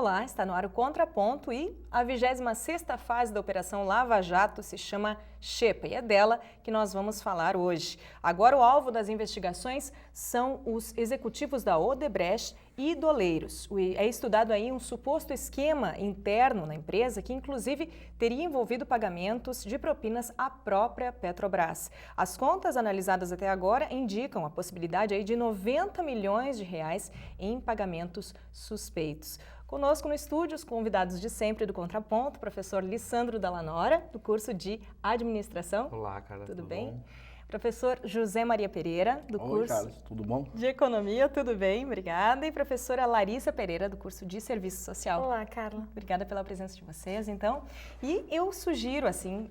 Olá, está no ar o Contraponto e a 26ª fase da Operação Lava Jato se chama Xepa e é dela que nós vamos falar hoje. Agora o alvo das investigações são os executivos da Odebrecht e doleiros. É estudado aí um suposto esquema interno na empresa que inclusive teria envolvido pagamentos de propinas à própria Petrobras. As contas analisadas até agora indicam a possibilidade aí de 90 milhões de reais em pagamentos suspeitos. Conosco no estúdio, os convidados de sempre do Contraponto, professor Lissandro Dallanora, do curso de Administração. Olá, Carla. Tudo bem? Bom? Professor José Maria Pereira, do curso Carlos, tudo bom? de Economia. Tudo bem? Obrigada. E professora Larissa Pereira, do curso de Serviço Social. Olá, Carla. Obrigada pela presença de vocês, então. E eu sugiro, assim,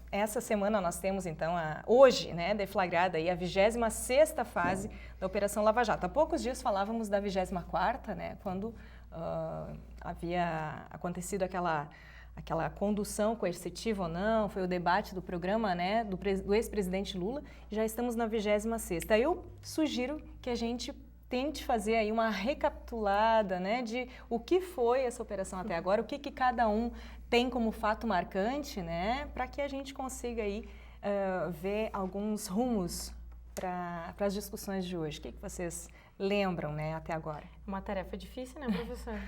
essa semana nós temos, então, hoje, né, deflagrada aí a 26ª fase da Operação Lava Jato. Há poucos dias falávamos da 24ª, né, quando havia acontecido aquela condução coercitiva ou não, foi o debate do programa, né, do ex-presidente Lula, e já estamos na 26ª. Eu sugiro que a gente tente fazer aí uma recapitulada, né, de o que foi essa operação até agora, o que cada um tem como fato marcante, né, para que a gente consiga aí ver alguns rumos para as discussões de hoje. O que vocês lembram, né, até agora? Uma tarefa difícil, né, professor?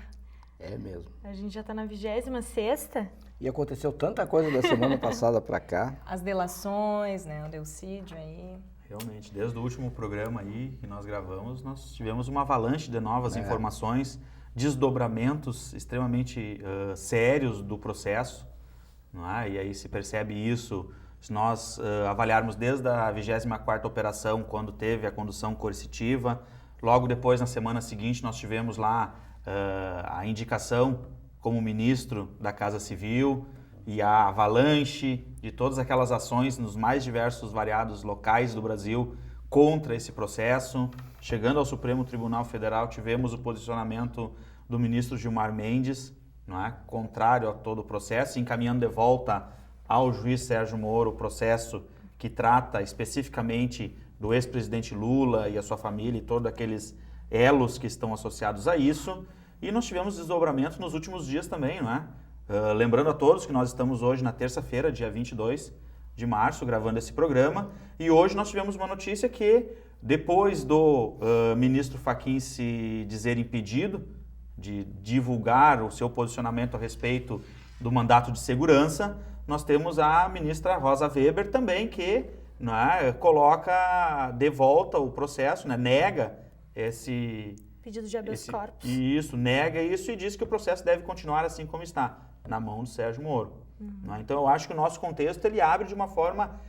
É mesmo. A gente já está na 26ª. E aconteceu tanta coisa da semana passada para cá. As delações, né, o deucídio aí. Realmente, desde o último programa aí que nós gravamos, nós tivemos uma avalanche de novas informações, desdobramentos extremamente sérios do processo, não é? E aí se percebe isso, se nós avaliarmos desde a 24ª operação, quando teve a condução coercitiva, logo depois, na semana seguinte, nós tivemos lá a indicação como ministro da Casa Civil e a avalanche de todas aquelas ações nos mais diversos variados locais do Brasil contra esse processo. Chegando ao Supremo Tribunal Federal, tivemos o posicionamento do ministro Gilmar Mendes, não é? Contrário a todo o processo, encaminhando de volta ao juiz Sérgio Moro o processo que trata especificamente do ex-presidente Lula e a sua família e todos aqueles elos que estão associados a isso. E nós tivemos desdobramentos nos últimos dias também, não é? Lembrando a todos que nós estamos hoje na terça-feira, dia 22 de março, gravando esse programa. E hoje nós tivemos uma notícia que, depois do ministro Fachin se dizer impedido de divulgar o seu posicionamento a respeito do mandato de segurança, nós temos a ministra Rosa Weber também, que não é, coloca de volta o processo, né, nega esse pedido de habeas corpus. Isso, nega isso e diz que o processo deve continuar assim como está, na mão do Sérgio Moro. Né? Então, eu acho que o nosso contexto ele abre de uma forma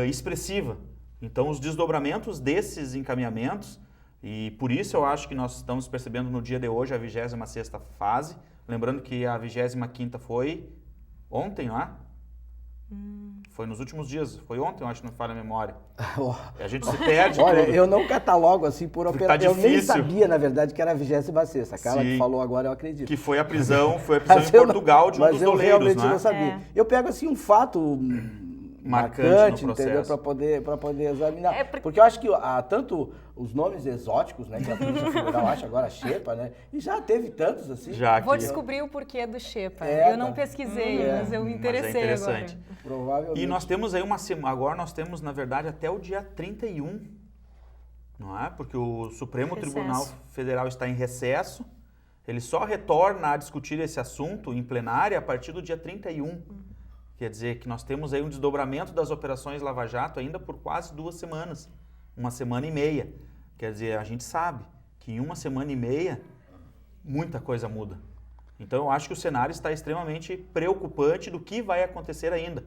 expressiva. Então, os desdobramentos desses encaminhamentos, e por isso eu acho que nós estamos percebendo no dia de hoje a 26ª fase, lembrando que a 25ª foi ontem, não é? Foi nos últimos dias, foi ontem, eu acho que não falha a memória. A gente se perde. Olha, tudo. Eu não catalogo assim por operação. Tá eu nem difícil. sabia, na verdade, que era a 26ª. A Carla que falou agora, eu acredito. Que foi a prisão em Portugal de um dos doleiros, mas eu realmente né? não sabia. Eu pego assim um fato marcante, entendeu? Para poder examinar. Porque eu acho que tanto os nomes exóticos, né, que a Polícia Federal acha agora, a Xepa, né? E já teve tantos assim. Vou descobrir o porquê do Xepa. Eu não pesquisei, mas eu me interessei agora. Provavelmente. E nós temos aí agora nós temos, na verdade, até o dia 31, não é? Porque o Supremo Tribunal Federal está em recesso. Ele só retorna a discutir esse assunto em plenária a partir do dia 31. Quer dizer que nós temos aí um desdobramento das operações Lava Jato ainda por quase 2 semanas, 1 semana e meia. Quer dizer, a gente sabe que em 1 semana e meia muita coisa muda. Então eu acho que o cenário está extremamente preocupante do que vai acontecer ainda.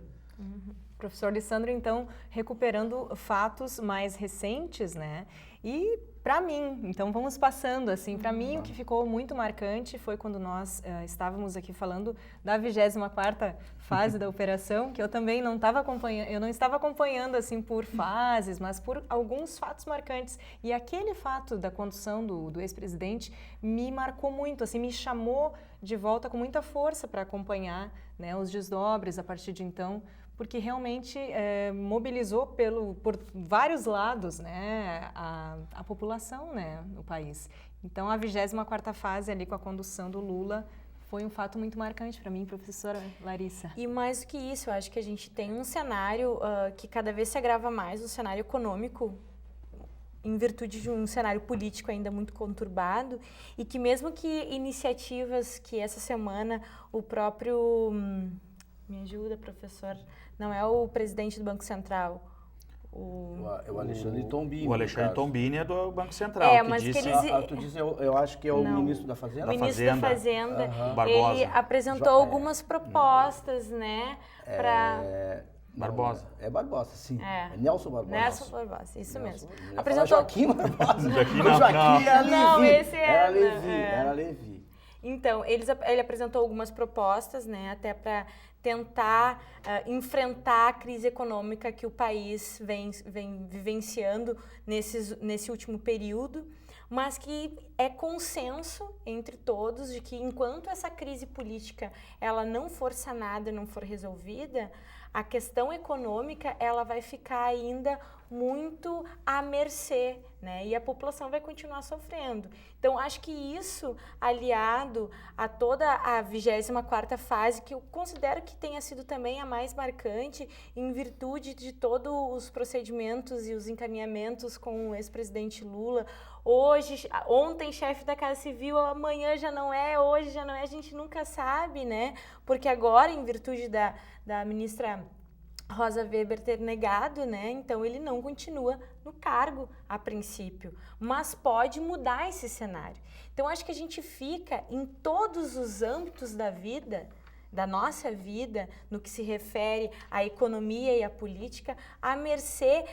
Professor Lissandro, então, recuperando fatos mais recentes, né? E para mim, então vamos passando assim, para mim o que ficou muito marcante foi quando nós estávamos aqui falando da 24ª fase da operação, que eu também não estava acompanhando, eu não estava acompanhando assim por fases, mas por alguns fatos marcantes. E aquele fato da condução do ex-presidente me marcou muito, assim, me chamou de volta com muita força para acompanhar, né, os desdobres a partir de então, porque realmente mobilizou por vários lados, né, a população, né, no país. Então, a 24ª fase ali com a condução do Lula foi um fato muito marcante para mim, professora Larissa. E mais do que isso, eu acho que a gente tem um cenário que cada vez se agrava mais, um cenário econômico, em virtude de um cenário político ainda muito conturbado, e que mesmo que iniciativas que essa semana o próprio... me ajuda, professor, não é o presidente do Banco Central, o Alexandre Tombini. O Alexandre Tombini é do Banco Central, mas disse... Tu diz, eu acho que é o ministro da Fazenda? O ministro da Fazenda, Barbosa. ele apresentou algumas propostas, né, para... Barbosa. É Barbosa, sim. É Nelson Barbosa. Nelson Barbosa, isso mesmo. Apresentou Joaquim Barbosa. Joaquim era Levi. Não, esse era Levi. Então, ele apresentou algumas propostas, né, até para tentar enfrentar a crise econômica que o país vem vivenciando nesse último período, mas que é consenso entre todos de que enquanto essa crise política ela não for sanada, não for resolvida, a questão econômica ela vai ficar ainda muito à mercê, né? E a população vai continuar sofrendo. Então, acho que isso, aliado a toda a 24ª fase, que eu considero que tenha sido também a mais marcante, em virtude de todos os procedimentos e os encaminhamentos com o ex-presidente Lula. Ontem, chefe da Casa Civil, amanhã já não é, hoje já não é, a gente nunca sabe, né? Porque agora, em virtude da ministra Rosa Weber ter negado, né? Então ele não continua no cargo a princípio, mas pode mudar esse cenário. Então acho que a gente fica em todos os âmbitos da vida, da nossa vida, no que se refere à economia e à política, à mercê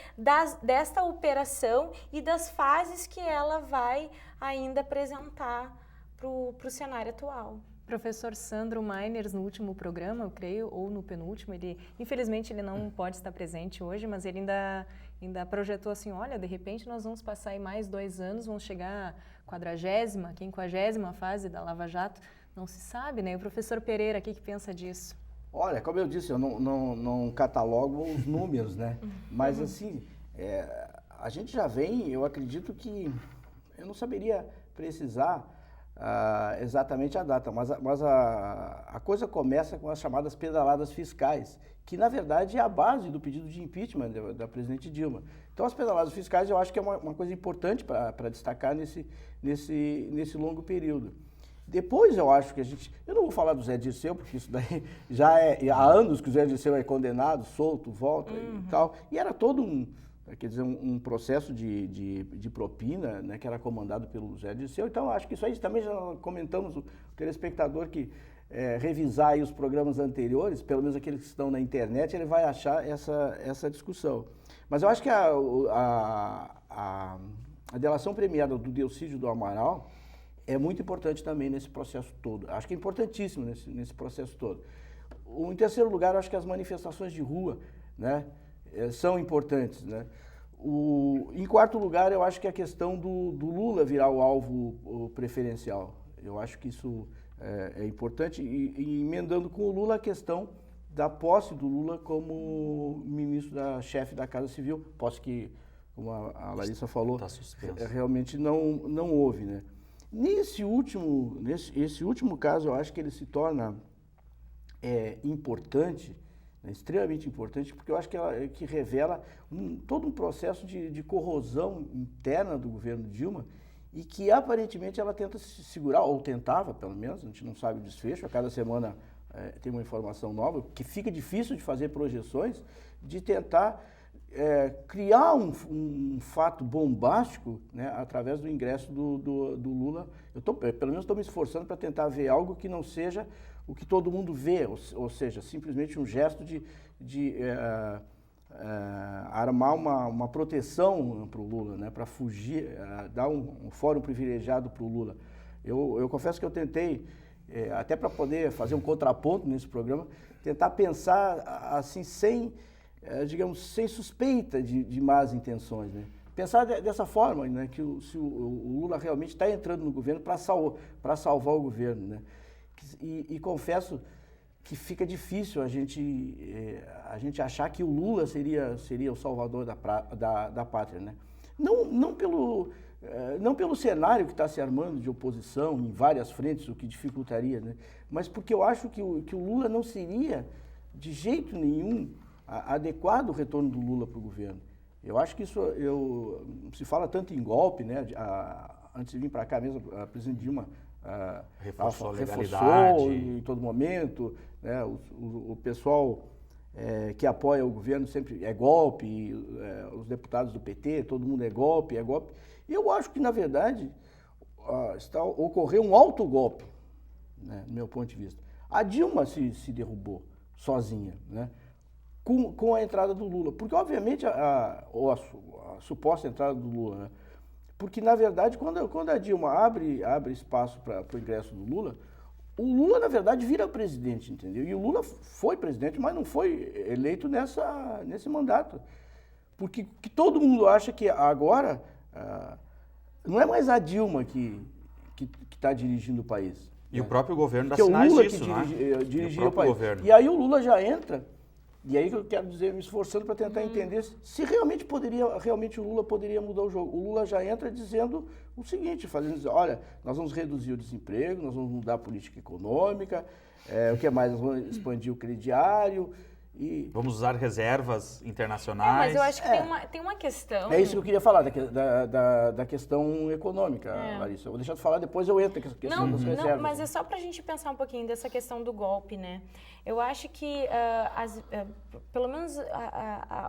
desta operação e das fases que ela vai ainda apresentar para o cenário atual. Professor Sandro Meiners, no último programa, eu creio, ou no penúltimo, infelizmente ele não pode estar presente hoje, mas ele ainda projetou assim, olha, de repente nós vamos passar aí mais 2 anos, vamos chegar à 40ª, 50ª fase da Lava Jato, não se sabe, né? E o professor Pereira, o que pensa disso? Olha, como eu disse, eu não catalogo os números, né? Mas assim, a gente já vem, eu acredito que, eu não saberia precisar exatamente a data, mas a coisa começa com as chamadas pedaladas fiscais, que na verdade é a base do pedido de impeachment da presidente Dilma. Então as pedaladas fiscais eu acho que é uma coisa importante para destacar nesse longo período. Depois eu acho que eu não vou falar do Zé Dirceu, porque isso daí já há anos que o Zé Dirceu é condenado, solto, volta e tal, e era todo um processo de propina, né, que era comandado pelo Zé Dirceu. Então, acho que isso aí também já comentamos, o telespectador que revisar aí os programas anteriores, pelo menos aqueles que estão na internet, ele vai achar essa discussão. Mas eu acho que a delação premiada do Delcídio do Amaral é muito importante também nesse processo todo. Acho que é importantíssimo nesse processo todo. Em terceiro lugar, eu acho que as manifestações de rua, né, são importantes, né? Em quarto lugar, eu acho que a questão do Lula virar o alvo preferencial. Eu acho que isso é importante. E emendando com o Lula a questão da posse do Lula como chefe da Casa Civil, posse que, como a Larissa falou, realmente não houve, né? Esse último caso, eu acho que ele se torna importante, extremamente importante, porque eu acho que revela todo um processo de corrosão interna do governo Dilma e que aparentemente ela tenta se segurar, ou tentava pelo menos, a gente não sabe o desfecho, a cada semana tem uma informação nova, que fica difícil de fazer projeções, de tentar criar um fato bombástico, né, através do ingresso do Lula. Pelo menos estou me esforçando para tentar ver algo que não seja o que todo mundo vê, ou seja, simplesmente um gesto de armar uma proteção para o Lula, né, para fugir, dar um fórum privilegiado para o Lula. Eu confesso que eu tentei, até para poder fazer um contraponto nesse programa, tentar pensar assim, sem suspeita de más intenções, né? Pensar dessa forma, né, que se o Lula realmente está entrando no governo para salvar o governo, né? E confesso que fica difícil a gente achar que o Lula seria o salvador da pátria, né? Não não pelo cenário que está se armando de oposição em várias frentes, o que dificultaria, né? Mas porque eu acho que o Lula não seria, de jeito nenhum, adequado o retorno do Lula para o governo. Eu acho que isso, se fala tanto em golpe, né? Antes de vir para cá mesmo, a presidente Dilma reforçou em todo momento, né? O pessoal que apoia o governo sempre é golpe, os deputados do PT, todo mundo é golpe. Eu acho que, na verdade, ocorreu um autogolpe, né, do meu ponto de vista. A Dilma se derrubou sozinha, né, com a entrada do Lula. Porque, obviamente, a suposta entrada do Lula, né, porque, na verdade, quando a Dilma abre espaço para o ingresso do Lula, o Lula, na verdade, vira presidente, entendeu? E o Lula foi presidente, mas não foi eleito nesse mandato. Porque todo mundo acha que agora não é mais a Dilma que está dirigindo o país. E né? o próprio governo dá que sinais disso, né? Dirigia o país. Governo. E aí o Lula já entra, e aí que eu quero dizer, me esforçando para tentar entender se realmente o Lula poderia mudar o jogo. O Lula já entra dizendo o seguinte, olha, nós vamos reduzir o desemprego, nós vamos mudar a política econômica, o que mais? Nós vamos expandir o crediário. Vamos usar reservas internacionais. Mas eu acho que tem uma questão... É isso que eu queria falar, da questão econômica, Larissa. Eu vou deixar de falar, depois eu entro na questão das reservas. Não, mas é só para a gente pensar um pouquinho dessa questão do golpe, né? Eu acho que, pelo menos,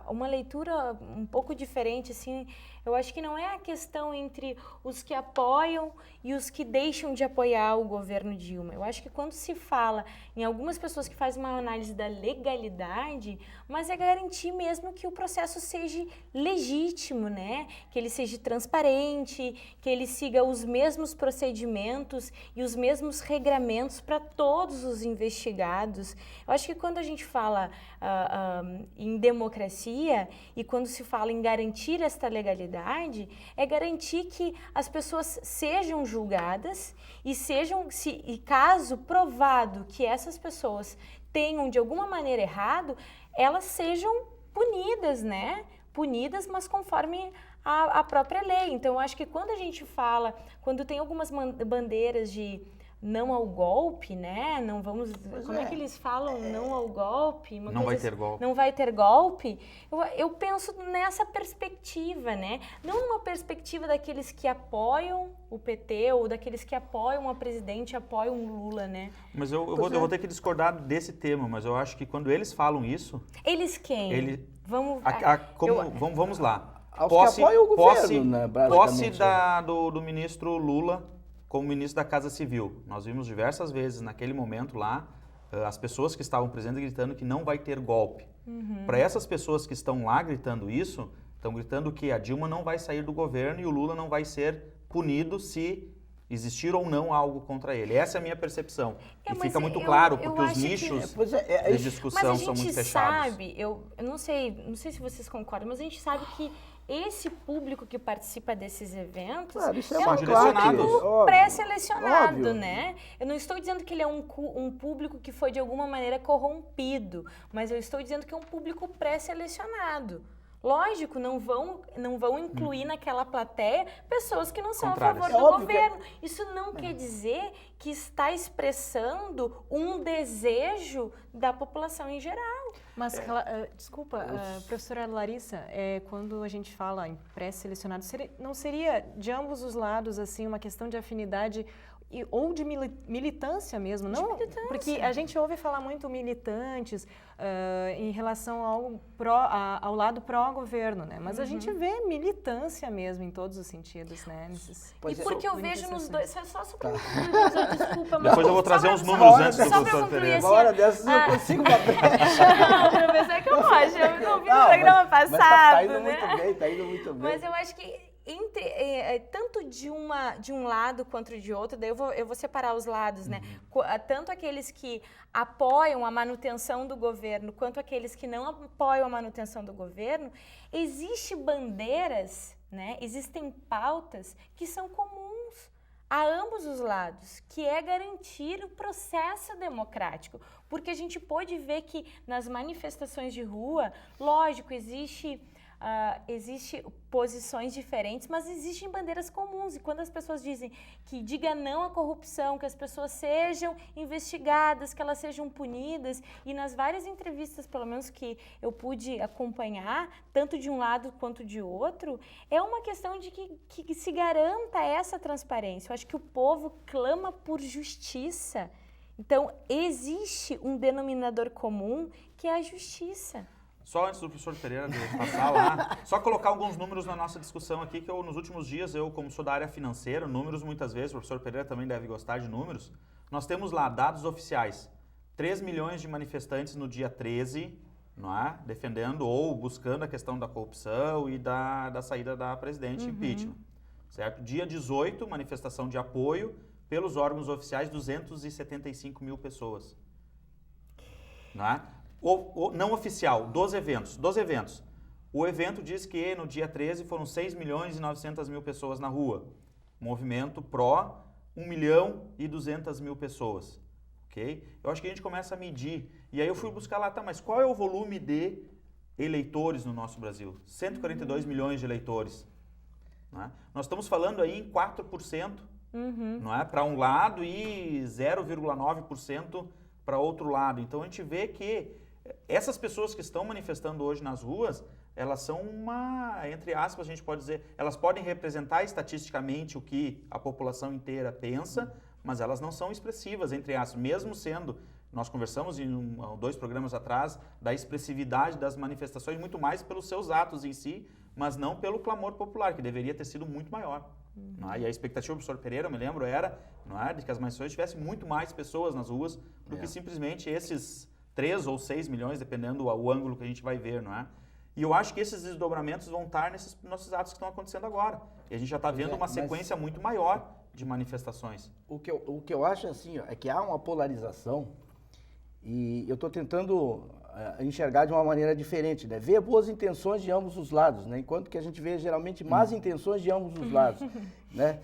uma leitura um pouco diferente, assim, eu acho que não é a questão entre os que apoiam e os que deixam de apoiar o governo Dilma. Eu acho que quando se fala em algumas pessoas que fazem uma análise da legalidade, mas é garantir mesmo que o processo seja legítimo, né? Que ele seja transparente, que ele siga os mesmos procedimentos e os mesmos regramentos para todos os investigados. Eu acho que quando a gente fala em democracia e quando se fala em garantir esta legalidade, é garantir que as pessoas sejam julgadas e caso provado que essas pessoas tenham de alguma maneira errado, elas sejam punidas, né? Punidas, mas conforme a própria lei. Então, eu acho que quando a gente fala, quando tem algumas bandeiras de não ao golpe, né? Não vamos... Como é que eles falam? Não ao golpe? Não vai ter golpe. Não vai ter golpe. Eu penso nessa perspectiva, né? Não numa perspectiva daqueles que apoiam o PT ou daqueles que apoiam a presidente, apoiam o Lula, né? Mas eu vou ter que discordar desse tema, mas eu acho que quando eles falam isso... Eles quem? Vamos lá. Aos que apoiam o governo, né? Posse do ministro Lula como ministro da Casa Civil. Nós vimos diversas vezes naquele momento lá as pessoas que estavam presentes gritando que não vai ter golpe. Para essas pessoas que estão lá gritando isso, estão gritando que a Dilma não vai sair do governo e o Lula não vai ser punido se existir ou não algo contra ele. Essa é a minha percepção. E fica muito claro, porque os nichos de discussão são muito fechados. Mas a gente sabe, eu não sei se vocês concordam, mas a gente sabe que esse público que participa desses eventos é um público pré-selecionado, né? Eu não estou dizendo que ele é um público que foi de alguma maneira corrompido, mas eu estou dizendo que é um público pré-selecionado. Lógico, não vão incluir naquela plateia pessoas que não são a favor do governo. Isso não quer dizer que está expressando um desejo da população em geral. Mas, desculpa, professora Larissa, quando a gente fala em pré-selecionado, não seria de ambos os lados assim uma questão de afinidade ou de militância mesmo, não? Militância. Porque a gente ouve falar muito militantes em relação ao lado pró-governo, né? Mas a gente vê militância mesmo em todos os sentidos, né? E porque eu vejo nos dois... Só para desculpa, mas... Depois eu vou trazer uns números antes do professor Tereza. Uma hora dessas eu consigo bater. Professor, é que eu gosto. Eu não vi no programa passado, mas tá indo muito bem, tá indo muito bem. Mas eu acho que tanto de um lado quanto de outro, daí eu vou separar os lados, né? Tanto aqueles que apoiam a manutenção do governo, quanto aqueles que não apoiam a manutenção do governo, existem bandeiras, né? Existem pautas que são comuns a ambos os lados, que é garantir o processo democrático. Porque a gente pode ver que nas manifestações de rua, lógico, existe existem posições diferentes, mas existem bandeiras comuns. E quando as pessoas dizem que diga não à corrupção, que as pessoas sejam investigadas, que elas sejam punidas, e nas várias entrevistas, pelo menos que eu pude acompanhar, tanto de um lado quanto de outro, é uma questão de que se garanta essa transparência. Eu acho que o povo clama por justiça. Então, existe um denominador comum que é a justiça. Só antes do professor Pereira passar lá, só colocar alguns números na nossa discussão aqui, que nos últimos dias, como sou da área financeira, números muitas vezes, o professor Pereira também deve gostar de números, nós temos lá dados oficiais, 3 milhões de manifestantes no dia 13, não é? Defendendo ou buscando a questão da corrupção e da saída da presidente, impeachment, certo? Dia 18, manifestação de apoio, pelos órgãos oficiais, 275 mil pessoas. Não é? O não oficial, dos eventos. O evento diz que no dia 13 foram 6 milhões e 900 mil pessoas na rua. Movimento pró, 1 milhão e 200 mil pessoas. Ok? Eu acho que a gente começa a medir. E aí eu fui buscar lá, tá, mas qual é o volume de eleitores no nosso Brasil? 142 milhões de eleitores. Não é? Nós estamos falando aí em 4%. Não é? Para um lado e 0,9% para outro lado. Então a gente vê que essas pessoas que estão manifestando hoje nas ruas, elas são entre aspas, a gente pode dizer, elas podem representar estatisticamente o que a população inteira pensa, mas elas não são expressivas, entre aspas, mesmo sendo, nós conversamos em 2 programas atrás, da expressividade das manifestações, muito mais pelos seus atos em si, mas não pelo clamor popular, que deveria ter sido muito maior. E a expectativa do professor Pereira, eu me lembro, era de que as manifestações tivessem muito mais pessoas nas ruas do que simplesmente esses 3 ou 6 milhões, dependendo o ângulo que a gente vai ver, não é? E eu acho que esses desdobramentos vão estar nesses nossos atos que estão acontecendo agora. E a gente já está vendo uma sequência muito maior de manifestações. O que eu acho assim, é que há uma polarização e eu estou tentando enxergar de uma maneira diferente, né? Ver boas intenções de ambos os lados, né? Enquanto que a gente vê geralmente más intenções de ambos os lados, né?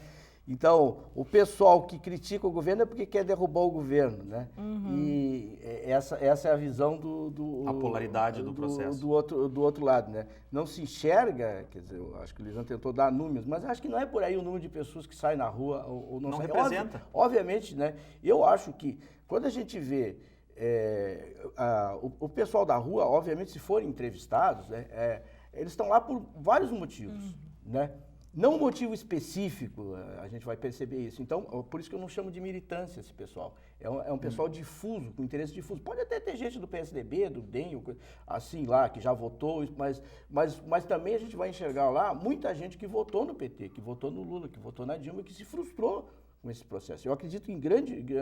Então, o pessoal que critica o governo é porque quer derrubar o governo, né? E essa é a visão a polaridade do processo. Do outro lado, né? Não se enxerga, quer dizer, eu acho que o Lisandro tentou dar números, mas acho que não é por aí o número de pessoas que saem na rua ou não saem. Representa. Obviamente, né? Eu acho que quando a gente vê o pessoal da rua, obviamente, se forem entrevistados, né, eles estão lá por vários motivos, né? Não um motivo específico, a gente vai perceber isso. Então, por isso que eu não chamo de militância esse pessoal. É um pessoal difuso, com interesse difuso. Pode até ter gente do PSDB, do DEM, assim lá, que já votou, mas também a gente vai enxergar lá muita gente que votou no PT, que votou no Lula, que votou na Dilma, que se frustrou com esse processo. Eu acredito em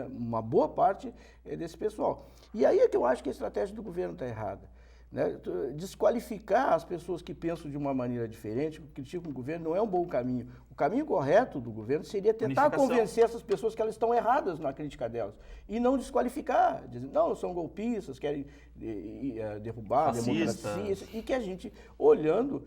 uma boa parte desse pessoal. E aí é que eu acho que a estratégia do governo está errada. Né? Desqualificar as pessoas que pensam de uma maneira diferente, que criticam o governo, não é um bom caminho. O caminho correto do governo seria tentar convencer essas pessoas que elas estão erradas na crítica delas. E não desqualificar, dizer, não, são golpistas, querem derrubar a democracia. E que a gente, olhando,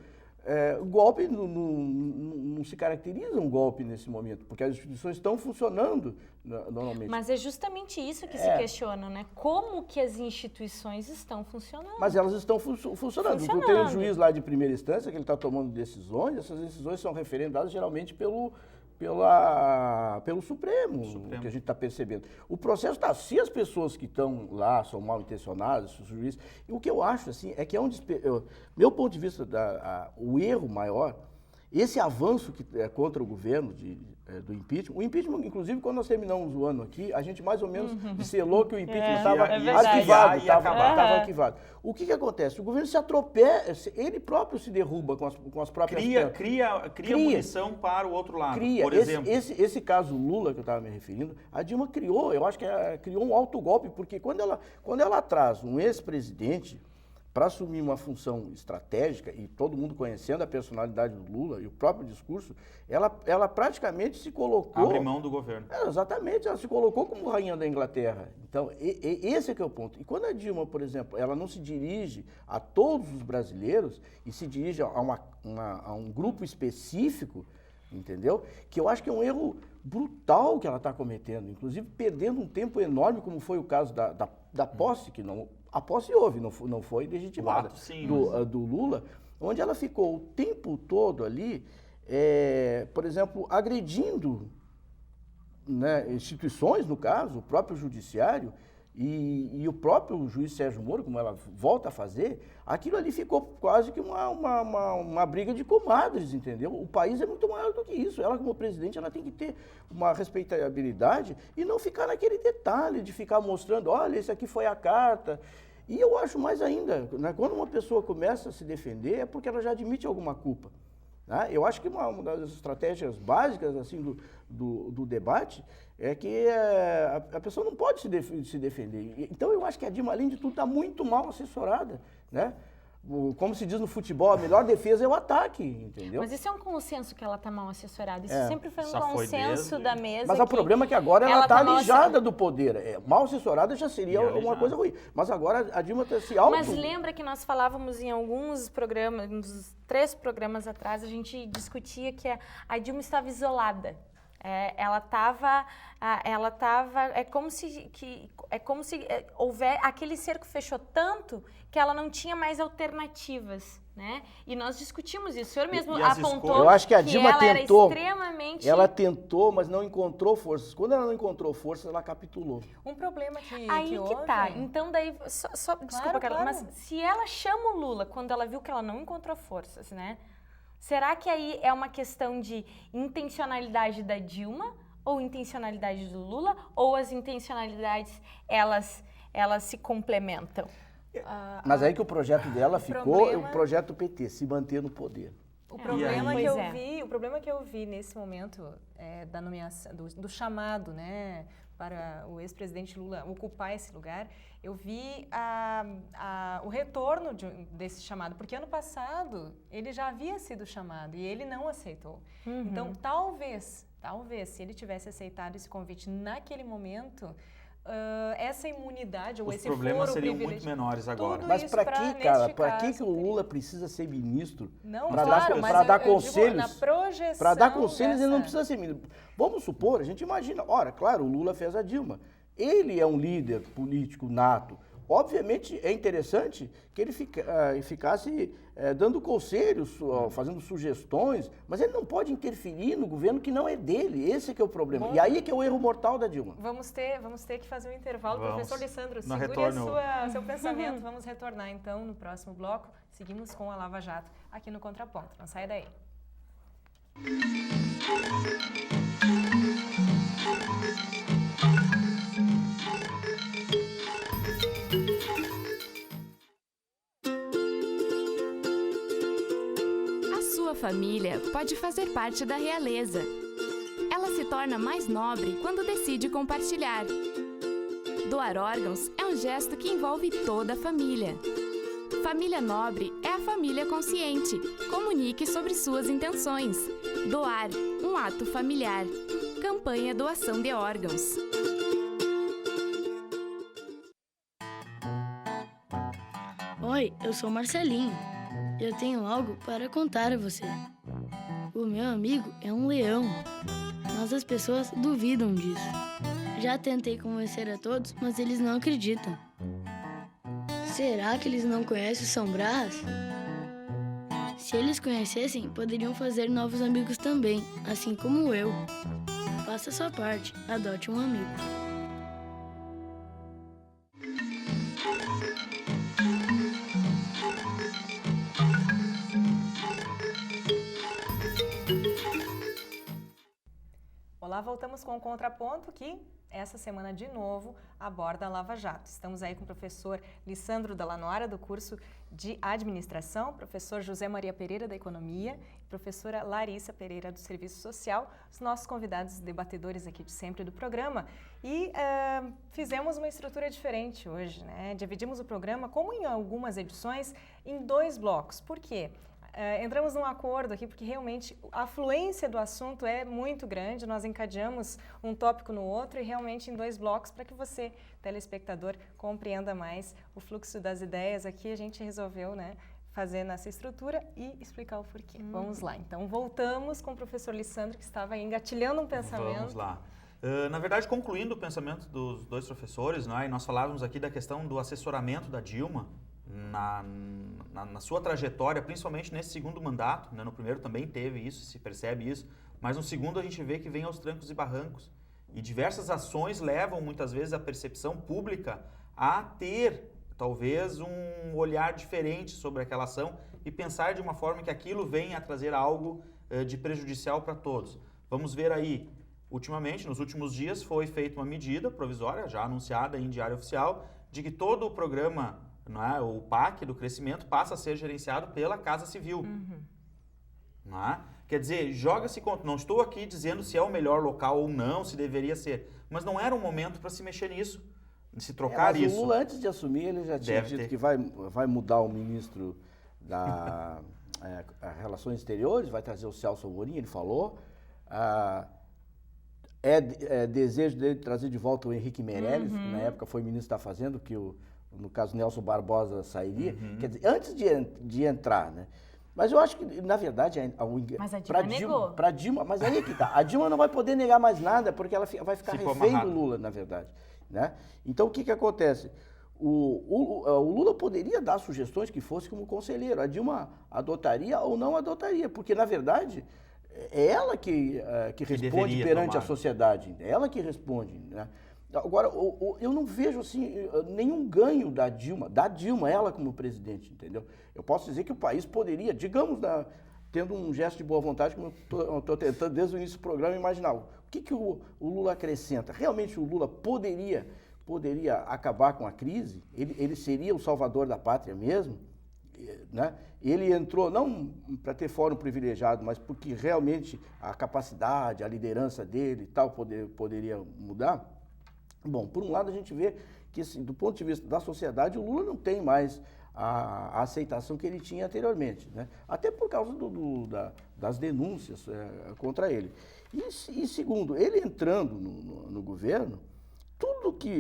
o golpe não se caracteriza um golpe nesse momento, porque as instituições estão funcionando normalmente. Mas é justamente isso que se questiona, né? Como que as instituições estão funcionando? Mas elas estão funcionando. Tu tem um juiz lá de primeira instância que ele está tomando decisões, essas decisões são referendadas geralmente pelo Supremo, que a gente está percebendo. O processo está, se as pessoas que estão lá são mal intencionadas, os juízes, o que eu acho assim é que meu ponto de vista, o erro maior, esse avanço contra o governo do impeachment, o impeachment, inclusive, quando nós terminamos o ano aqui, a gente mais ou menos selou que o impeachment estava arquivado. O que acontece? O governo se atropela, ele próprio se derruba com as próprias... Cria munição para o outro lado, por exemplo. Esse caso Lula, que eu estava me referindo, a Dilma criou um autogolpe, porque quando ela traz um ex-presidente para assumir uma função estratégica, e todo mundo conhecendo a personalidade do Lula e o próprio discurso, ela praticamente se colocou... Abre mão do governo. Exatamente, ela se colocou como rainha da Inglaterra. Então, esse é que é o ponto. E quando a Dilma, por exemplo, ela não se dirige a todos os brasileiros e se dirige a um grupo específico, entendeu? Que eu acho que é um erro brutal que ela está cometendo, inclusive perdendo um tempo enorme, como foi o caso da posse, que não... A posse houve, não foi legitimada, sim, do Lula, onde ela ficou o tempo todo ali, por exemplo, agredindo, né, instituições, no caso, o próprio judiciário e o próprio juiz Sérgio Moro, como ela volta a fazer, aquilo ali ficou quase que uma briga de comadres, entendeu? O país é muito maior do que isso. Ela, como presidente, ela tem que ter uma respeitabilidade e não ficar naquele detalhe de ficar mostrando, olha, esse aqui foi a carta. E eu acho mais ainda, né, quando uma pessoa começa a se defender, é porque ela já admite alguma culpa. Eu acho que uma das estratégias básicas assim, do debate é que a pessoa não pode se defender. Então, eu acho que a Dilma, além de tudo, está muito mal assessorada, né? Como se diz no futebol, a melhor defesa é o ataque, entendeu? Mas isso é um consenso que ela está mal assessorada. Isso sempre foi um consenso da mesa. Mas o problema é que agora ela está alijada do poder. Mal assessorada já seria uma coisa ruim. Mas agora a Dilma está se auto... Mas lembra que nós falávamos em alguns programas, uns 3 programas atrás, a gente discutia que a Dilma estava isolada. Ela estava, é como se houver, aquele cerco fechou tanto que ela não tinha mais alternativas, né? E nós discutimos isso. O senhor mesmo apontou eu acho que a Dilma tentou, era extremamente... Ela tentou, mas não encontrou forças. Quando ela não encontrou forças, ela capitulou. Um problema que aí que tá. Então daí, desculpa, Carla, claro. mas se ela chama o Lula quando ela viu que ela não encontrou forças, né? Será que aí é uma questão de intencionalidade da Dilma ou intencionalidade do Lula? Ou as intencionalidades, elas se complementam? Mas aí que o projeto dela ficou, o projeto PT, se manter no poder. O problema que eu vi nesse momento da nomeação, do chamado, né, para o ex-presidente Lula ocupar esse lugar, eu vi o retorno desse chamado, porque ano passado ele já havia sido chamado e ele não aceitou. Uhum. Então, talvez, se ele tivesse aceitado esse convite naquele momento, essa imunidade ou esse foro privilegiado... Os problemas seriam muito menores agora. Mas para que, cara? Para que o Lula precisa ser ministro? Para dar conselhos? Para dar conselhos, ele não precisa ser ministro. Vamos supor, a gente imagina, ora, claro, o Lula fez a Dilma. Ele é um líder político nato. Obviamente, é interessante que ele ficasse dando conselhos, fazendo sugestões, mas ele não pode interferir no governo que não é dele. Esse que é o problema. E aí que é o erro mortal da Dilma. Vamos ter que fazer um intervalo. Professor Lissandro, segure seu pensamento. Vamos retornar, então, no próximo bloco. Seguimos com a Lava Jato aqui no Contraponto. Não saia daí. Família pode fazer parte da realeza. Ela se torna mais nobre quando decide compartilhar. Doar órgãos é um gesto que envolve toda a família. Família nobre é a família consciente. Comunique sobre suas intenções. Doar, um ato familiar. Campanha Doação de Órgãos. Oi, eu sou Marcelinho. Eu tenho algo para contar a você. O meu amigo é um leão, mas as pessoas duvidam disso. Já tentei convencer a todos, mas eles não acreditam. Será que eles não conhecem o São Brás? Se eles conhecessem, poderiam fazer novos amigos também, assim como eu. Faça sua parte, adote um amigo. Olá, voltamos com o Contraponto, que essa semana de novo aborda a Lava Jato. Estamos aí com o professor Lissandro Dallanora, do curso de Administração, professor José Maria Pereira, da Economia, e professora Larissa Pereira, do Serviço Social, os nossos convidados debatedores aqui de sempre do programa. E fizemos uma estrutura diferente hoje, né? Dividimos o programa, como em algumas edições, em 2 blocos. Por quê? Entramos num acordo aqui porque realmente a fluência do assunto é muito grande, nós encadeamos um tópico no outro e realmente em 2 blocos para que você, telespectador, compreenda mais o fluxo das ideias. Aqui a gente resolveu, né, fazer nessa estrutura e explicar o porquê. Vamos lá, então voltamos com o professor Lissandro, que estava engatilhando um pensamento. Vamos lá. Na verdade, concluindo o pensamento dos 2 professores, né, e nós falávamos aqui da questão do assessoramento da Dilma na sua trajetória, principalmente nesse segundo mandato, né? No primeiro também teve isso, se percebe isso, mas no segundo a gente vê que vem aos trancos e barrancos. E diversas ações levam muitas vezes a percepção pública a ter talvez um olhar diferente sobre aquela ação e pensar de uma forma que aquilo venha a trazer algo de prejudicial para todos. Vamos ver aí, ultimamente, nos últimos dias, foi feita uma medida provisória, já anunciada em diário oficial, de que todo o programa, não é, o PAC do crescimento, passa a ser gerenciado pela Casa Civil. Não é? Quer dizer, joga-se contra. Não estou aqui dizendo se é o melhor local ou não, se deveria ser, mas não era um momento para se mexer nisso, se trocar mas isso. O Lula, antes de assumir, ele já tinha dito que vai mudar o ministro da Relações Exteriores, vai trazer o Celso Amorim, ele falou. Desejo dele trazer de volta o Henrique Meirelles, que na época foi ministro da Fazenda, que no caso Nelson Barbosa sairia. Quer dizer, antes de entrar, né? Mas eu acho que, na verdade, mas a Dilma negou. Pra Dilma, mas aí que tá. A Dilma não vai poder negar mais nada, porque ela vai ficar refém do Lula, na verdade. Né? Então, o que acontece? O Lula poderia dar sugestões que fosse como conselheiro. A Dilma adotaria ou não adotaria, porque, na verdade, é ela que responde perante a sociedade. É ela que responde. Né? Agora, eu não vejo assim, nenhum ganho da Dilma, ela como presidente, entendeu? Eu posso dizer que o país poderia, digamos, tendo um gesto de boa vontade, como eu estou tentando desde o início do programa imaginar. O que o Lula acrescenta? Realmente o Lula poderia acabar com a crise? Ele seria o salvador da pátria mesmo? Né? Ele entrou não para ter fórum privilegiado, mas porque realmente a capacidade, a liderança dele e tal poderia mudar. Bom, por um lado a gente vê que, assim, do ponto de vista da sociedade, o Lula não tem mais a aceitação que ele tinha anteriormente, né? Até por causa das denúncias contra ele. E segundo, ele entrando no governo,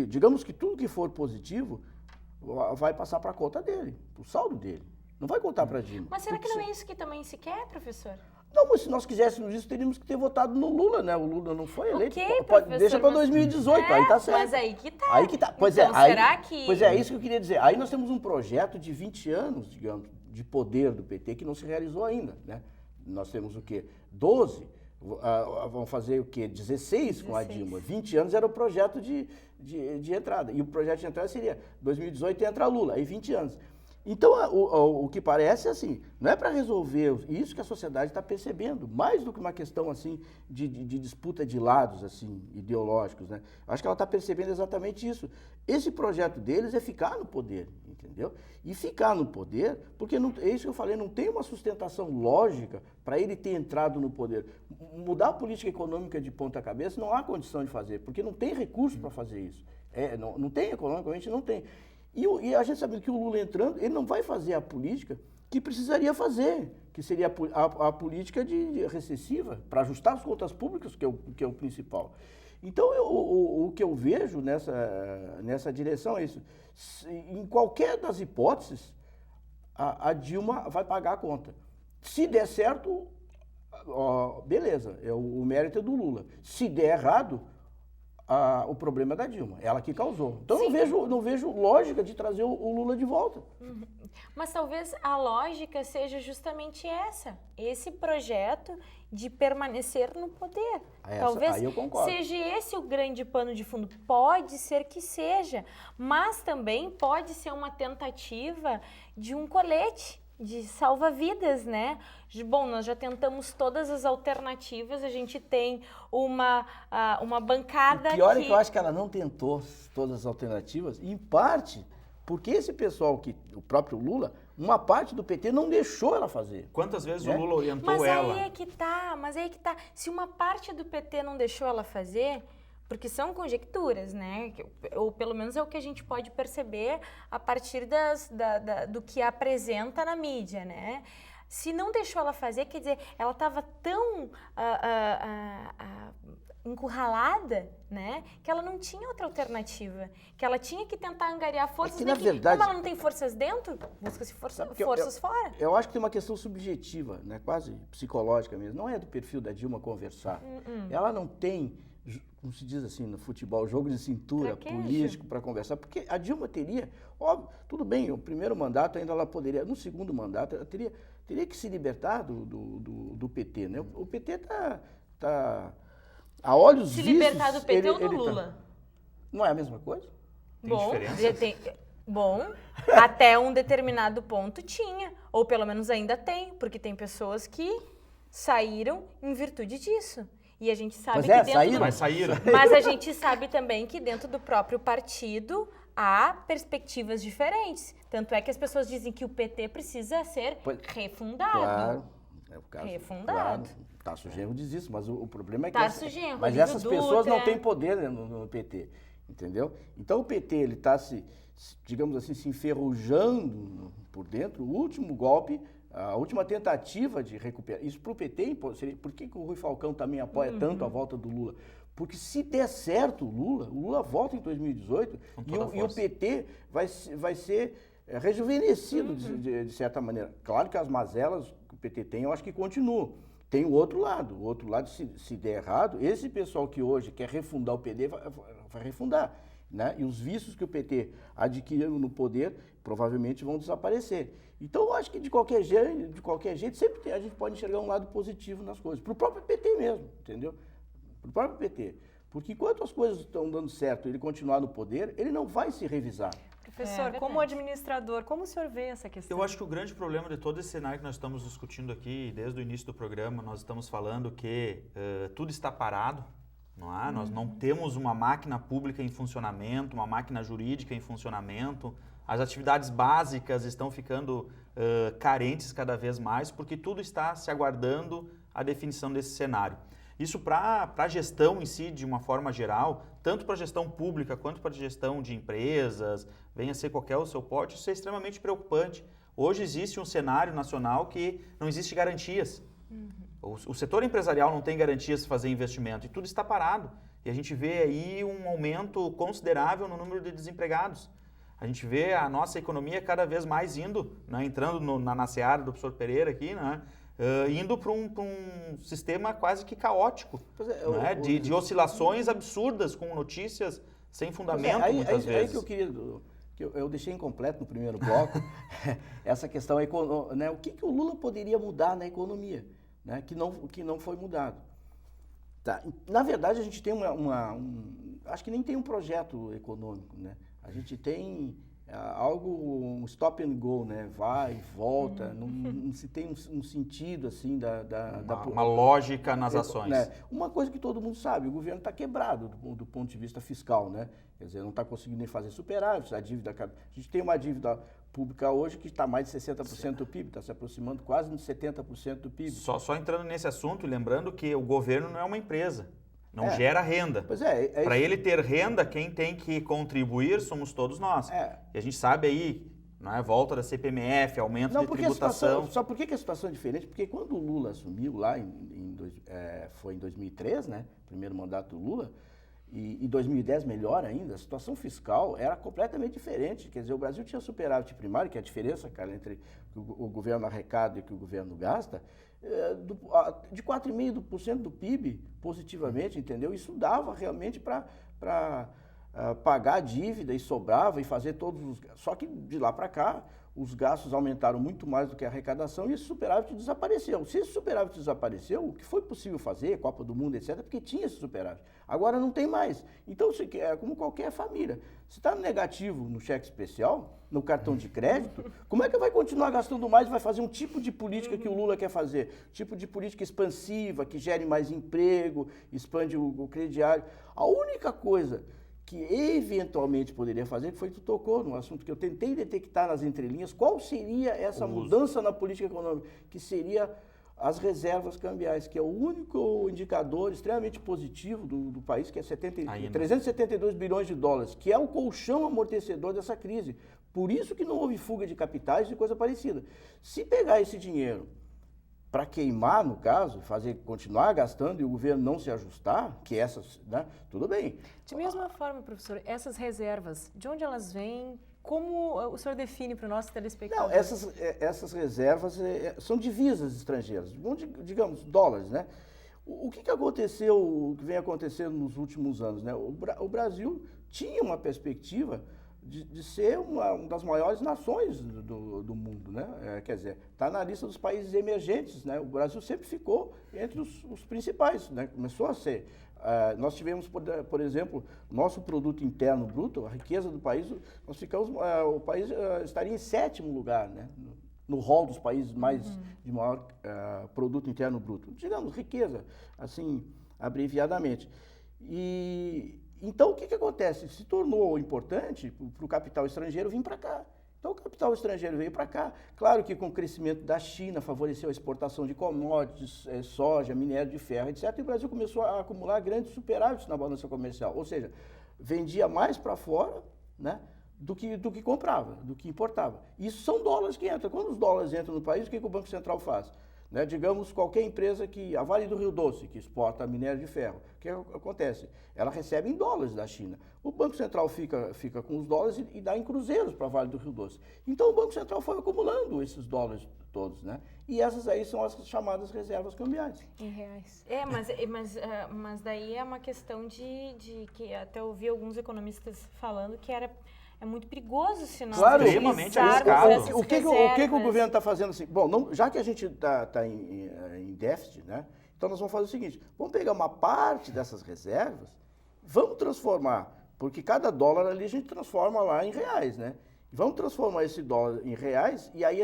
digamos que tudo que for positivo vai passar para a conta dele, para o saldo dele. Não vai contar para a Dilma. Mas será que não é isso que também se quer, professor? Não, mas se nós quiséssemos isso, teríamos que ter votado no Lula, né? O Lula não foi eleito. Deixa para 2018, aí tá certo. Mas aí que tá. Aí que tá. Pois então, será que... Pois é isso que eu queria dizer. Aí nós temos um projeto de 20 anos, digamos, de poder do PT que não se realizou ainda, né? Nós temos o quê? 12, vão fazer o quê? 16 com a Dilma. 20 anos era o projeto de entrada. E o projeto de entrada seria 2018 entra Lula, aí 20 anos. Então, o que parece assim, não é para resolver isso que a sociedade está percebendo, mais do que uma questão assim de disputa de lados assim ideológicos, né? Acho que ela está percebendo exatamente isso. Esse projeto deles é ficar no poder, entendeu? E ficar no poder, porque é isso que eu falei, não tem uma sustentação lógica para ele ter entrado no poder. Mudar a política econômica de ponta cabeça não há condição de fazer, porque não tem recurso para fazer isso. Não tem, economicamente não tem. E a gente sabe que o Lula entrando, ele não vai fazer a política que precisaria fazer, que seria a política de recessiva, para ajustar as contas públicas, que é o principal. Então, o que eu vejo nessa direção é isso. Em qualquer das hipóteses, a Dilma vai pagar a conta. Se der certo, beleza, o mérito é do Lula. Se der errado, o problema é da Dilma, ela que causou. Então não vejo lógica de trazer o Lula de volta. Mas talvez a lógica seja justamente esse projeto de permanecer no poder. Talvez aí eu concordo. Seja esse o grande pano de fundo. Pode ser que seja, mas também pode ser uma tentativa de um colete de salva-vidas, né? Bom, nós já tentamos todas as alternativas, a gente tem uma bancada que... O pior é que eu acho que ela não tentou todas as alternativas, em parte porque esse pessoal, o próprio Lula, uma parte do PT não deixou ela fazer. Quantas vezes o Lula orientou ela? Mas aí é que tá. Se uma parte do PT não deixou ela fazer... Porque são conjecturas, né? Ou pelo menos é o que a gente pode perceber a partir do que apresenta na mídia, né? Se não deixou ela fazer, quer dizer, ela estava tão encurralada, né? Que ela não tinha outra alternativa. Que ela tinha que tentar angariar forças. Que, na verdade, como ela não tem forças dentro, busca-se forças fora. Eu acho que tem uma questão subjetiva, né? Quase psicológica mesmo. Não é do perfil da Dilma conversar. Ela não tem... como se diz assim no futebol, jogo de cintura político para conversar, porque a Dilma teria, óbvio, tudo bem, o primeiro mandato ainda ela poderia, no segundo mandato ela teria que se libertar do PT, né? O PT tá a olhos vistos... Se libertar do PT ou do Lula? Não é a mesma coisa? Bom, até um determinado ponto tinha, ou pelo menos ainda tem, porque tem pessoas que saíram em virtude disso. E a gente sabe que dentro saíram. Mas a gente sabe também que dentro do próprio partido há perspectivas diferentes. Tanto é que as pessoas dizem que o PT precisa ser refundado. Claro. É o caso, refundado. Claro, Tarso Genro diz isso, mas o problema é que mas essas pessoas não têm poder no PT, entendeu? Então o PT ele está digamos assim, se enferrujando por dentro. O último golpe, a última tentativa de recuperar. Isso para o PT, por que o Rui Falcão também apoia tanto a volta do Lula? Porque se der certo o Lula volta em 2018 e o PT vai ser rejuvenescido de certa maneira. Claro que as mazelas que o PT tem, eu acho que continuam. Tem o outro lado. O outro lado, se der errado, esse pessoal que hoje quer refundar o PT vai refundar. Né? E os vícios que o PT adquiriu no poder provavelmente vão desaparecer. Então, eu acho que de qualquer jeito sempre a gente pode enxergar um lado positivo nas coisas. Para o próprio PT mesmo, entendeu? Para o próprio PT. Porque enquanto as coisas estão dando certo e ele continuar no poder, ele não vai se revisar. Professor, como administrador, como o senhor vê essa questão? Eu acho que o grande problema de todo esse cenário que nós estamos discutindo aqui, desde o início do programa, nós estamos falando que tudo está parado. Não é? Nós não temos uma máquina pública em funcionamento, uma máquina jurídica em funcionamento. As atividades básicas estão ficando carentes cada vez mais, porque tudo está se aguardando a definição desse cenário. Isso para a gestão em si, de uma forma geral, tanto para a gestão pública quanto para a gestão de empresas, venha ser qualquer o seu porte, isso é extremamente preocupante. Hoje existe um cenário nacional que não existe garantias. O setor empresarial não tem garantias de fazer investimento e tudo está parado. E a gente vê aí um aumento considerável no número de desempregados. A gente vê a nossa economia cada vez mais indo, né, entrando na seara do professor Pereira aqui, né, indo para um sistema quase que caótico, né, de oscilações absurdas com notícias sem fundamento muitas vezes. Aí que eu queria... Eu deixei incompleto no primeiro bloco essa questão econômica, né, o que o Lula poderia mudar na economia? Né, que não foi mudado. Tá. Na verdade, a gente tem acho que nem tem um projeto econômico, né? A gente tem um stop and go, né? Vai, volta, não se tem um sentido assim uma lógica nas ações. Né? Uma coisa que todo mundo sabe, o governo está quebrado do ponto de vista fiscal, né? Quer dizer, não está conseguindo nem fazer superávit, a gente tem uma dívida pública hoje que está mais de 60% do PIB, está se aproximando quase de 70% do PIB. Só entrando nesse assunto e lembrando que o governo não é uma empresa, não gera renda. Pois para ele ter renda, quem tem que contribuir somos todos nós. E a gente sabe aí, né, volta da CPMF, aumento de tributação. Só por que a situação é diferente? Porque quando o Lula assumiu lá, foi em 2003, né, primeiro mandato do Lula, e em 2010 melhor ainda, a situação fiscal era completamente diferente. Quer dizer, o Brasil tinha superávit primário, que é a diferença, cara, entre o governo arrecada e o que o governo gasta, de 4,5% do PIB positivamente, entendeu? Isso dava realmente para pagar a dívida e sobrava e fazer todos os... Só que de lá para cá, os gastos aumentaram muito mais do que a arrecadação e esse superávit desapareceu. Se esse superávit desapareceu, o que foi possível fazer, Copa do Mundo, etc., porque tinha esse superávit. Agora não tem mais. Então, é como qualquer família. Se está negativo no cheque especial, no cartão de crédito, como é que vai continuar gastando mais e vai fazer um tipo de política que o Lula quer fazer? Tipo de política expansiva, que gere mais emprego, expande o crediário. A única coisa que eventualmente poderia fazer, que foi que tu tocou no assunto que eu tentei detectar nas entrelinhas, qual seria essa mudança na política econômica, que seria as reservas cambiais, que é o único indicador extremamente positivo do país, que é 372 bilhões de dólares, que é o colchão amortecedor dessa crise. Por isso que não houve fuga de capitais e coisa parecida. Se pegar esse dinheiro para queimar, no caso, continuar gastando e o governo não se ajustar, que essas, né, tudo bem. De mesma forma, professor, essas reservas, de onde elas vêm? Como o senhor define para o nosso telespectador? Não, essas reservas são divisas estrangeiras, digamos, dólares, né? O que aconteceu, o que vem acontecendo nos últimos anos, né? O Brasil tinha uma perspectiva de ser uma das maiores nações do mundo, né? Quer dizer, está na lista dos países emergentes, né? O Brasil sempre ficou entre os principais, né? Começou a ser. Nós tivemos, por exemplo, nosso produto interno bruto, a riqueza do país, nós ficamos, o país estaria em 7º lugar, né? No rol dos países mais de maior produto interno bruto. Digamos, riqueza, assim, abreviadamente. Então, o que acontece? Se tornou importante para o capital estrangeiro vir para cá. Então, o capital estrangeiro veio para cá. Claro que com o crescimento da China, favoreceu a exportação de commodities, soja, minério de ferro, etc. E o Brasil começou a acumular grandes superávites na balança comercial. Ou seja, vendia mais para fora, né, do que comprava, do que importava. Isso são dólares que entram. Quando os dólares entram no país, o que o Banco Central faz? Né, digamos, qualquer empresa a Vale do Rio Doce, que exporta minério de ferro, o que acontece? Ela recebe em dólares da China. O Banco Central fica com os dólares e dá em cruzeiros para a Vale do Rio Doce. Então, o Banco Central foi acumulando esses dólares todos, né? E essas aí são as chamadas reservas cambiais. Em reais. Mas daí é uma questão de que até eu ouvi alguns economistas falando que é muito perigoso se nós extremamente arriscado. O que o governo está fazendo assim? Bom, já que a gente está em déficit, né? Então nós vamos fazer o seguinte, vamos pegar uma parte dessas reservas, vamos transformar, porque cada dólar ali a gente transforma lá em reais, né? Vamos transformar esse dólar em reais e aí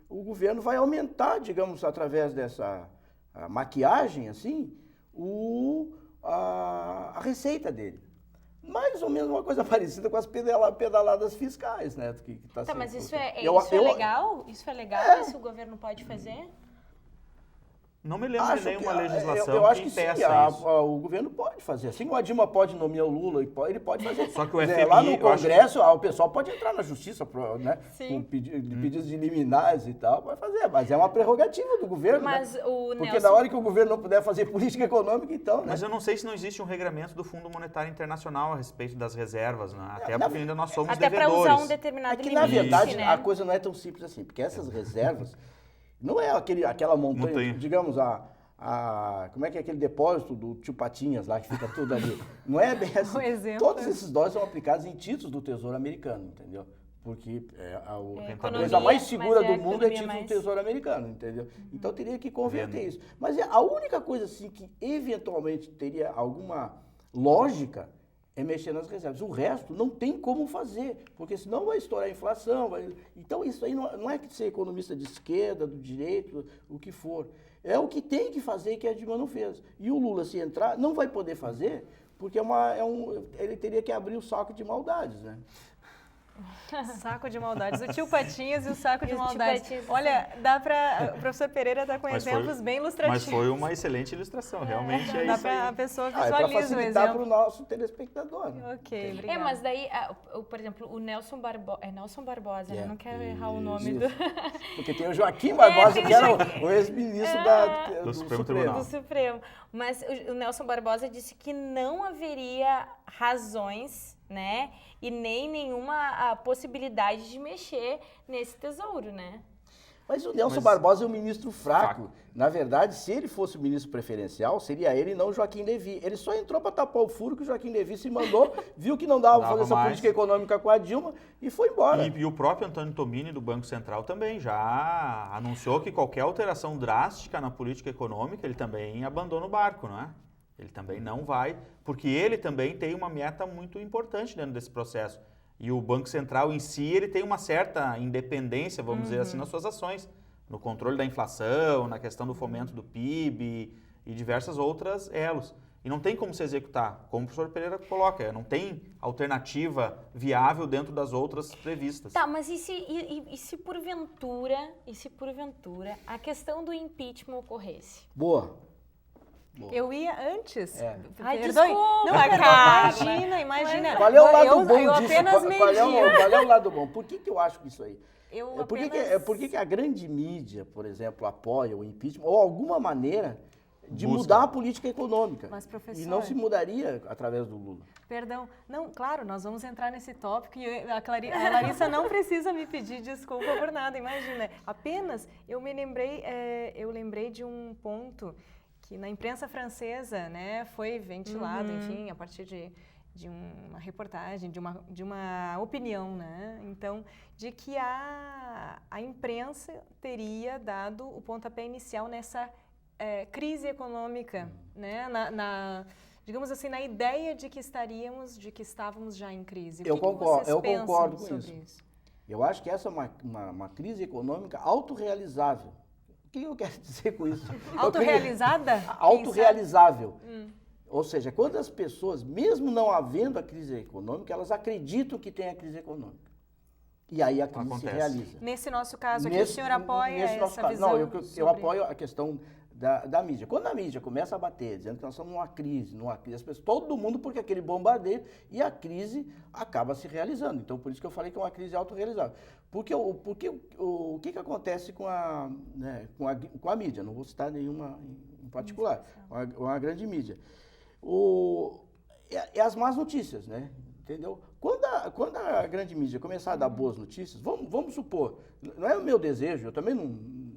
o governo vai aumentar, digamos, através dessa maquiagem, assim, a receita dele. Mais ou menos uma coisa parecida com as pedaladas fiscais, né? Mas isso é legal? Isso é legal? Isso o governo pode fazer? Não me lembro de nenhuma legislação eu acho que impeça isso. O governo pode fazer. Assim como a Dilma pode nomear o Lula, ele pode fazer. Só que o FMI... Lá no Congresso, o pessoal pode entrar na justiça, né? Com pedidos de liminares e tal, pode fazer. Mas é uma prerrogativa do governo, mas né? Porque Nelson... na hora que o governo não puder fazer política econômica, então... Né? Mas eu não sei se não existe um regramento do Fundo Monetário Internacional a respeito das reservas, né? Até porque ainda nós somos devedores. Até para usar um determinado limite, na verdade, né? A coisa não é tão simples assim, porque essas reservas não é aquela montanha. Digamos, como é que é aquele depósito do Tio Patinhas lá, que fica tudo ali? Não é bem assim. Todos esses dólares são aplicados em títulos do Tesouro Americano, entendeu? Porque a coisa mais segura do mundo é título do Tesouro Americano, entendeu? Então teria que converter isso. Mas a única coisa assim que eventualmente teria alguma lógica é mexer nas reservas. O resto não tem como fazer, porque senão vai estourar a inflação. Então isso aí não é que ser economista de esquerda, do direito, o que for. É o que tem que fazer que a Dilma não fez. E o Lula, se entrar, não vai poder fazer, porque ele teria que abrir o saco de maldades, né? Saco de maldades. O Tio Patinhas e o saco de maldades. Olha, dá para... O professor Pereira está com exemplos bem ilustrativos. Mas foi uma excelente ilustração, realmente é dá isso para a pessoa visualiza o exemplo. É para facilitar para o nosso telespectador. Né? Ok, obrigada. Mas daí, por exemplo, o Nelson Barbosa... É Nelson Barbosa, né? Não quero errar o nome do... Porque tem o Joaquim Barbosa, que era o ex-ministro do Supremo Tribunal. Do Supremo. Mas o Nelson Barbosa disse que não haveria razões, né? E nem nenhuma possibilidade de mexer nesse tesouro, né? Mas o Nelson Barbosa é um ministro fraco. Na verdade, se ele fosse o ministro preferencial, seria ele e não o Joaquim Levy. Ele só entrou para tapar o furo que o Joaquim Levy se mandou, viu que não dava para fazer essa política econômica com a Dilma e foi embora. E o próprio Antônio Tomini, do Banco Central, também já anunciou que qualquer alteração drástica na política econômica, ele também abandona o barco, não é? Ele também não vai, porque ele também tem uma meta muito importante dentro desse processo. E o Banco Central em si, ele tem uma certa independência, vamos dizer assim, nas suas ações. No controle da inflação, na questão do fomento do PIB e diversas outras elos. E não tem como se executar, como o professor Pereira coloca, não tem alternativa viável dentro das outras previstas. Tá, mas e se porventura a questão do impeachment ocorresse? Boa. Eu ia antes. Ai, desculpa. Não, imagina. Qual é o lado bom eu disso? apenas Qual é o lado bom? Por que eu acho isso aí? Por que a grande mídia, por exemplo, apoia o impeachment ou alguma maneira de mudar a política econômica? Mas, professor... E não se mudaria através do Lula. Perdão. Não, claro, nós vamos entrar nesse tópico e a Larissa não precisa me pedir desculpa por nada, imagina. Apenas eu lembrei de um ponto que na imprensa francesa, né, foi ventilado, enfim, a partir de uma reportagem, de uma opinião, né? Então, de que a imprensa teria dado o pontapé inicial nessa crise econômica, né? Digamos assim, na ideia de que estávamos já em crise. Eu concordo com isso. Eu acho que essa é uma crise econômica autorrealizável. O que eu quero dizer com isso? Autorrealizada? Autorrealizável. Ou seja, quando as pessoas, mesmo não havendo a crise econômica, elas acreditam que tem a crise econômica. E aí a crise se realiza. Nesse nosso caso aqui, o senhor apoia essa visão? Não, eu apoio a questão da mídia. Quando a mídia começa a bater, dizendo que nós estamos numa crise, as pessoas, todo mundo, porque aquele bombardeio, e a crise acaba se realizando. Então, por isso que eu falei que é uma crise autorrealizável. Porque o que acontece com a mídia? Não vou citar nenhuma em particular, uma grande mídia. As más notícias, né? Entendeu? Quando a grande mídia começar a dar boas notícias, vamos supor, não é o meu desejo, eu também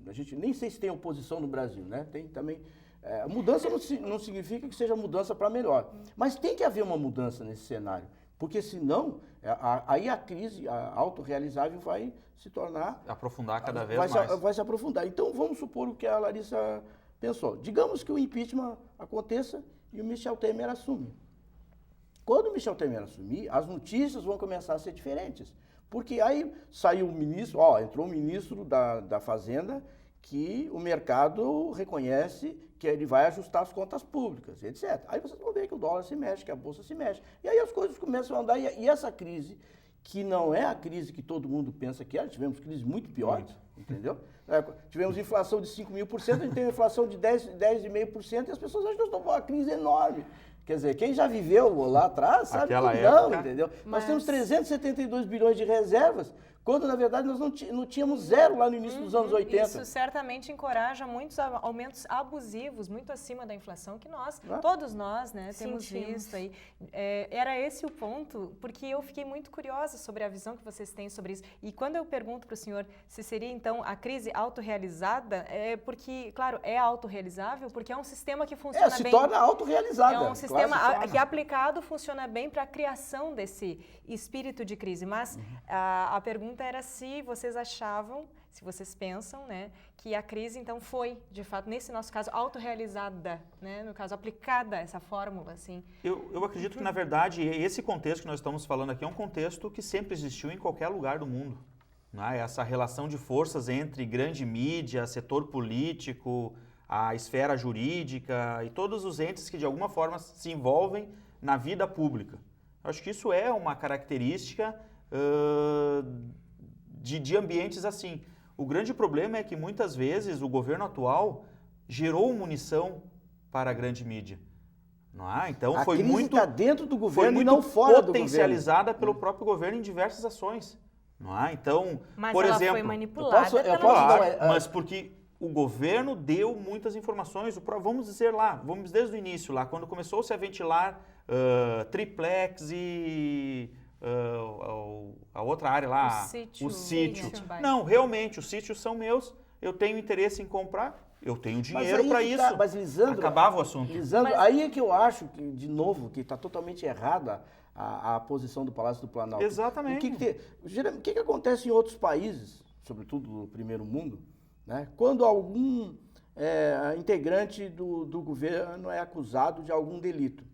a gente nem sei se tem oposição no Brasil, né? Tem também, mudança não significa que seja mudança para melhor, mas tem que haver uma mudança nesse cenário, porque senão, aí a crise autorrealizável vai se tornar... Aprofundar cada vez mais. Vai se aprofundar. Então, vamos supor o que a Larissa pensou. Digamos que o impeachment aconteça e o Michel Temer assume. Quando o Michel Temer assumir, as notícias vão começar a ser diferentes. Porque aí saiu o ministro, entrou o ministro da Fazenda, que o mercado reconhece que ele vai ajustar as contas públicas, etc. Aí vocês vão ver que o dólar se mexe, que a bolsa se mexe. E aí as coisas começam a andar. E essa crise, que não é a crise que todo mundo pensa que é, tivemos crises muito piores, entendeu? Tivemos inflação de 5.000%, a gente tem inflação de 10,5% e as pessoas acham que nós estamos com uma crise enorme. Quer dizer, quem já viveu lá atrás sabe que não, entendeu? Nós temos 372 bilhões de reservas, quando na verdade nós não tínhamos zero lá no início dos anos 80. Isso certamente encoraja muitos aumentos abusivos, muito acima da inflação, que todos nós, né, temos visto aí. Era esse o ponto, porque eu fiquei muito curiosa sobre a visão que vocês têm sobre isso. E quando eu pergunto para o senhor se seria então a crise autorrealizada, porque, claro, é autorrealizável, porque é um sistema que funciona bem. Se torna autorrealizada. É um sistema que aplicado funciona bem para a criação desse espírito de crise. Mas a pergunta era se vocês achavam, se vocês pensam, né, que a crise então foi, de fato, nesse nosso caso, autorrealizada, né, no caso, aplicada essa fórmula, assim. Eu acredito que, na verdade, esse contexto que nós estamos falando aqui é um contexto que sempre existiu em qualquer lugar do mundo. Né? Essa relação de forças entre grande mídia, setor político, a esfera jurídica e todos os entes que, de alguma forma, se envolvem na vida pública. Eu acho que isso é uma característica de ambientes assim. O grande problema é que muitas vezes o governo atual gerou munição para a grande mídia. Não é? Então a foi crise muito está dentro do governo foi muito e não fora do governo. Potencializada pelo próprio governo em diversas ações. Não é? Então, mas por ela exemplo, foi manipulada. Mas porque o governo deu muitas informações. Vamos dizer vamos desde o início lá, quando começou-se a ventilar triplex e a outra área lá, o sítio. Não, realmente, os sítios são meus, eu tenho interesse em comprar, eu tenho dinheiro para isso. Mas, Lisandro, acabava o assunto. Lisandro, aí é que eu acho, que, de novo, que está totalmente errada a posição do Palácio do Planalto. Exatamente. O que acontece em outros países, sobretudo no primeiro mundo, né, quando algum integrante do governo é acusado de algum delito?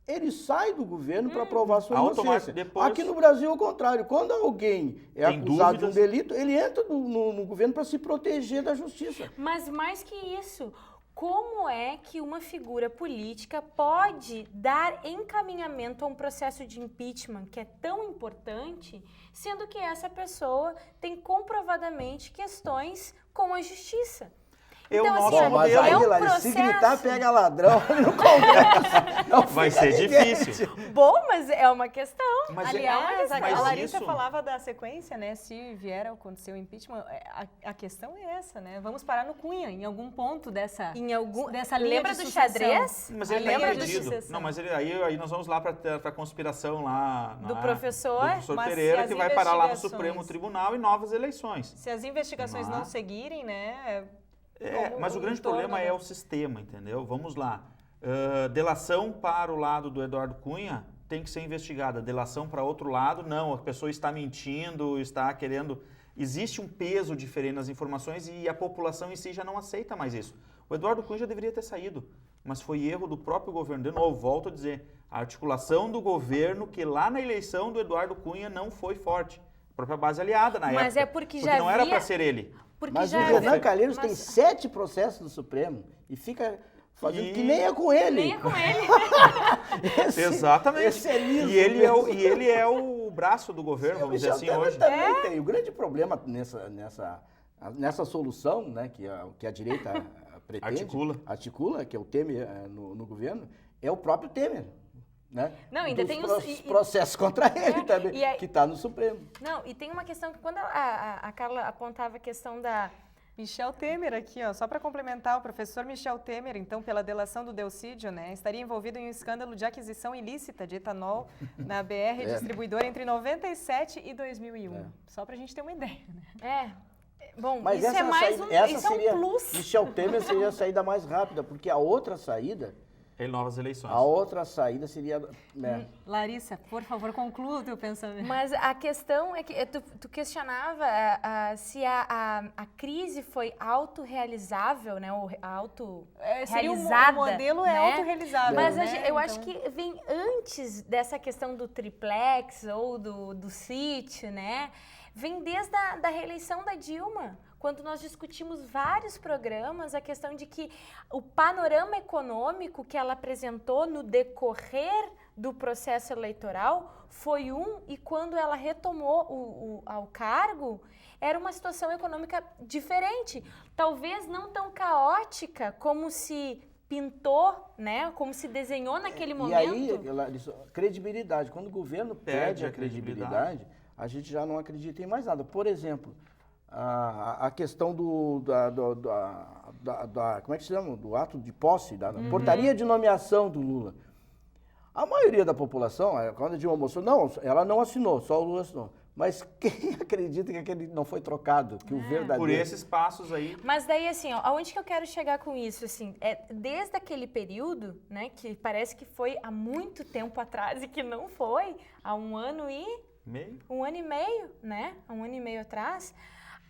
Ele sai do governo para provar sua inocência. Aqui no Brasil é o contrário. Quando alguém é acusado de um delito, ele entra no governo para se proteger da justiça. Mas mais que isso, como é que uma figura política pode dar encaminhamento a um processo de impeachment que é tão importante, sendo que essa pessoa tem comprovadamente questões com a justiça? Então, assim, mas aí, Larissa, se gritar, pega ladrão no Congresso. Vai ser difícil. Bom, mas é uma questão. Aliás, a Larissa falava da sequência, né? Se vier a acontecer o impeachment, a questão é essa, né? Vamos parar no Cunha, em algum ponto dessa linha lembra de do xadrez? Mas ele lembra disso. Não, mas aí nós vamos lá para a conspiração lá do professor Pereira, que vai parar lá no Supremo Tribunal e novas eleições. Se as investigações não seguirem, né? Mas o grande problema é o sistema, entendeu? Vamos lá. Delação para o lado do Eduardo Cunha tem que ser investigada. Delação para outro lado, não. A pessoa está mentindo, está querendo... Existe um peso diferente nas informações e a população em si já não aceita mais isso. O Eduardo Cunha já deveria ter saído, mas foi erro do próprio governo. De novo, volto a dizer, a articulação do governo que lá na eleição do Eduardo Cunha não foi forte. A própria base aliada na época. Mas é porque já não era para ser ele. Mas o Renan Calheiros tem 7 processos no Supremo e fica fazendo que nem é com ele. Nem é com ele. Exatamente. Esse é liso, e ele é o braço do governo, vamos dizer assim, hoje. Também tem. O grande problema nessa solução, né, que a direita pretende, articula, que é o Temer no governo, é o próprio Temer. Né? Não, ainda tem os processos contra ele também, que está no Supremo. Não, e tem uma questão que quando a Carla apontava a questão da... Michel Temer aqui, ó, só para complementar, o professor Michel Temer, então, pela delação do Delcídio, né, estaria envolvido em um escândalo de aquisição ilícita de etanol na BR Distribuidora entre 97 e 2001. Só para a gente ter uma ideia, né? Bom, mas isso é mais um plus. Michel Temer seria a saída mais rápida, porque a outra saída... novas eleições. A outra saída seria... Larissa, por favor, conclua o teu pensamento. Mas a questão é que tu questionava se a crise foi autorrealizável, né? Ou autorrealizada. O modelo é autorrealizável. Mas eu acho que vem antes dessa questão do triplex ou do sítio, né? Vem desde a reeleição da Dilma, quando nós discutimos vários programas, a questão de que o panorama econômico que ela apresentou no decorrer do processo eleitoral foi e quando ela retomou ao cargo, era uma situação econômica diferente. Talvez não tão caótica como se pintou, né, como se desenhou naquele momento. E aí, credibilidade. Quando o governo perde a credibilidade, a gente já não acredita em mais nada. Por exemplo, a questão como é que se chama? Do ato de posse, da portaria de nomeação do Lula. A maioria da população, quando a Dilma mostrou, não, ela não assinou, só o Lula assinou. Mas quem acredita que aquele não foi trocado, que o verdadeiro... Por esses passos aí... Mas daí, assim, aonde que eu quero chegar com isso, assim, desde aquele período, né, que parece que foi há muito tempo atrás e que não foi, há 1 ano e... Meio? 1 ano e meio, né, há 1 ano e meio atrás,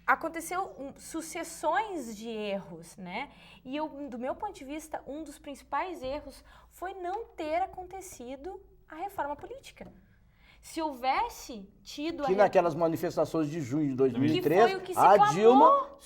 aconteceu sucessões de erros, né, e do meu ponto de vista, um dos principais erros foi não ter acontecido a reforma política. Se houvesse tido... Que naquelas manifestações de junho de 2013, que foi o que se clamou.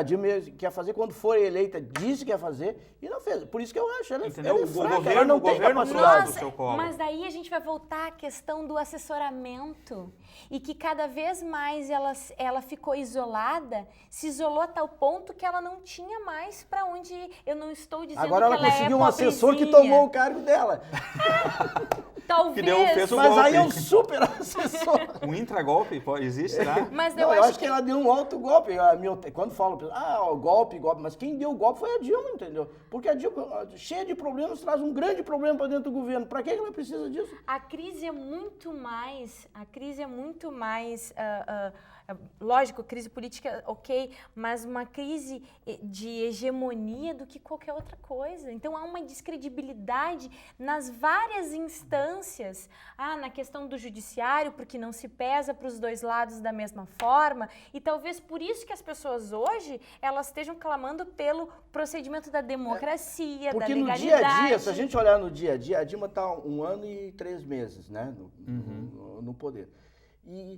Dilma quer fazer, quando foi eleita, disse que ia fazer e não fez. Por isso que eu acho, ela é fraca, ela não tem capacidade. Mas daí a gente vai voltar à questão do assessoramento e que cada vez mais ela ficou isolada, se isolou a tal ponto que ela não tinha mais para onde... Eu não estou dizendo agora que ela conseguiu um assessor que tomou o cargo dela. Talvez. Mas aí é um super assessor. Um intragolpe existe, tá? Mas eu acho que ela deu um alto golpe. Quando falam, golpe, mas quem deu o golpe foi a Dilma, entendeu? Porque a Dilma, cheia de problemas, traz um grande problema para dentro do governo. Para que ela precisa disso? A crise é muito mais... lógico, crise política, ok, mas uma crise de hegemonia do que qualquer outra coisa. Então, há uma descredibilidade nas várias instâncias. Na questão do judiciário, porque não se pesa para os dois lados da mesma forma. E talvez por isso que as pessoas hoje, elas estejam clamando pelo procedimento da democracia, da legalidade. Porque no dia a dia, se a gente olhar no dia a dia, a Dilma está 1 ano e 3 meses, né, no poder.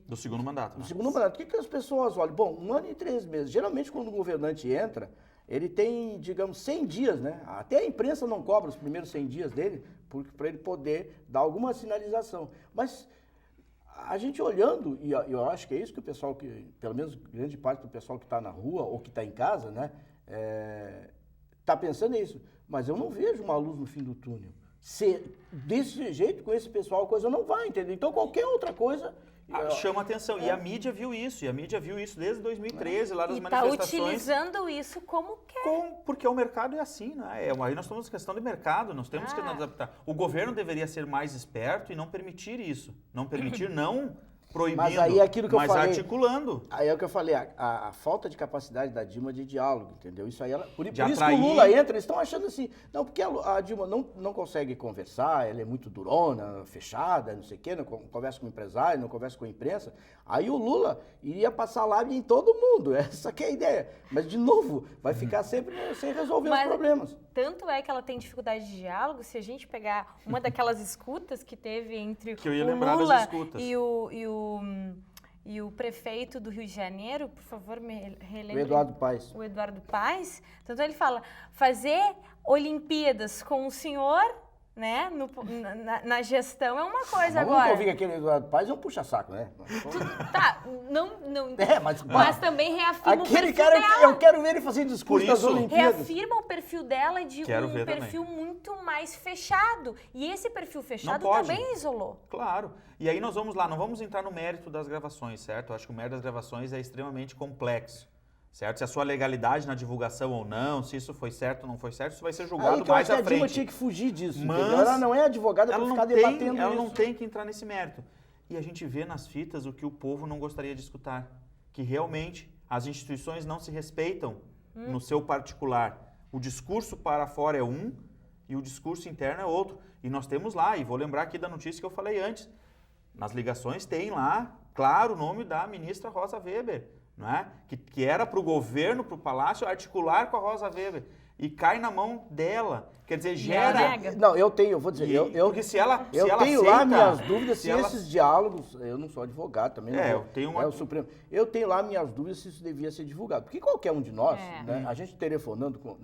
Do segundo mandato. Do segundo mandato. O que as pessoas olham? Bom, 1 ano e 3 meses. Geralmente, quando o governante entra, ele tem, digamos, 100 dias, né? Até a imprensa não cobra os primeiros 100 dias dele, para ele poder dar alguma sinalização. Mas a gente olhando, e eu acho que é isso que o pessoal, pelo menos grande parte do pessoal que está na rua ou que está em casa, né, está pensando nisso. Mas eu não vejo uma luz no fim do túnel. Desse jeito, com esse pessoal, a coisa não vai, entendeu? Então, qualquer outra coisa... chama atenção. E a mídia viu isso. E a mídia viu isso desde 2013, lá das manifestações. E está utilizando isso como quer. Porque o mercado é assim, né? Aí nós estamos em questão de mercado, nós temos que nos adaptar. O governo deveria ser mais esperto e não permitir isso. Não permitir, não proibindo, mas aí é aquilo que eu falei, articulando. Aí é o que eu falei, a falta de capacidade da Dilma de diálogo, entendeu? Isso aí, por isso que atrair... o Lula entra, eles estão achando assim, não, porque a Dilma não consegue conversar, ela é muito durona, fechada, não sei o quê, não conversa com o empresário, não conversa com a imprensa. Aí o Lula iria passar lábia em todo mundo, essa que é a ideia. Mas, de novo, vai ficar sempre sem resolver os problemas. Tanto é que ela tem dificuldade de diálogo, se a gente pegar uma daquelas escutas que teve entre o Lula e o prefeito do Rio de Janeiro, por favor, me relembre. O Eduardo Paes. O Eduardo Paes. Tanto ele fala, fazer Olimpíadas com o senhor, né, na gestão é uma coisa agora. Nunca ouvi que aquele Eduardo Paes é um puxa-saco, né? Tá, não mas também reafirma aquele o perfil cara, dela. eu quero ver ele fazendo discurso das Olimpíadas. Reafirma o perfil dela de um perfil muito mais fechado. E esse perfil fechado também isolou. Claro. E aí nós vamos lá, não vamos entrar no mérito das gravações, certo? Eu acho que o mérito das gravações é extremamente complexo. Certo? Se a sua legalidade na divulgação ou não, se isso foi certo ou não foi certo, isso vai ser julgado mais à frente. A Dilma tinha que fugir disso, mas ela não é advogada para ficar debatendo isso. Ela não tem que entrar nesse mérito. E a gente vê nas fitas o que o povo não gostaria de escutar. Que realmente as instituições não se respeitam no seu particular. O discurso para fora é um e o discurso interno é outro. E nós temos lá, e vou lembrar aqui da notícia que eu falei antes, nas ligações tem lá, claro, o nome da ministra Rosa Weber. Não é? Que era para o governo, para o Palácio, articular com a Rosa Weber. E cai na mão dela. Quer dizer, gera... Não, eu vou dizer... Porque se ela tenho aceita, lá minhas dúvidas se esses diálogos... Eu não sou advogado também. Eu tenho uma... o Supremo. Eu tenho lá minhas dúvidas se isso devia ser divulgado. Porque qualquer um de nós, né, a gente telefonando com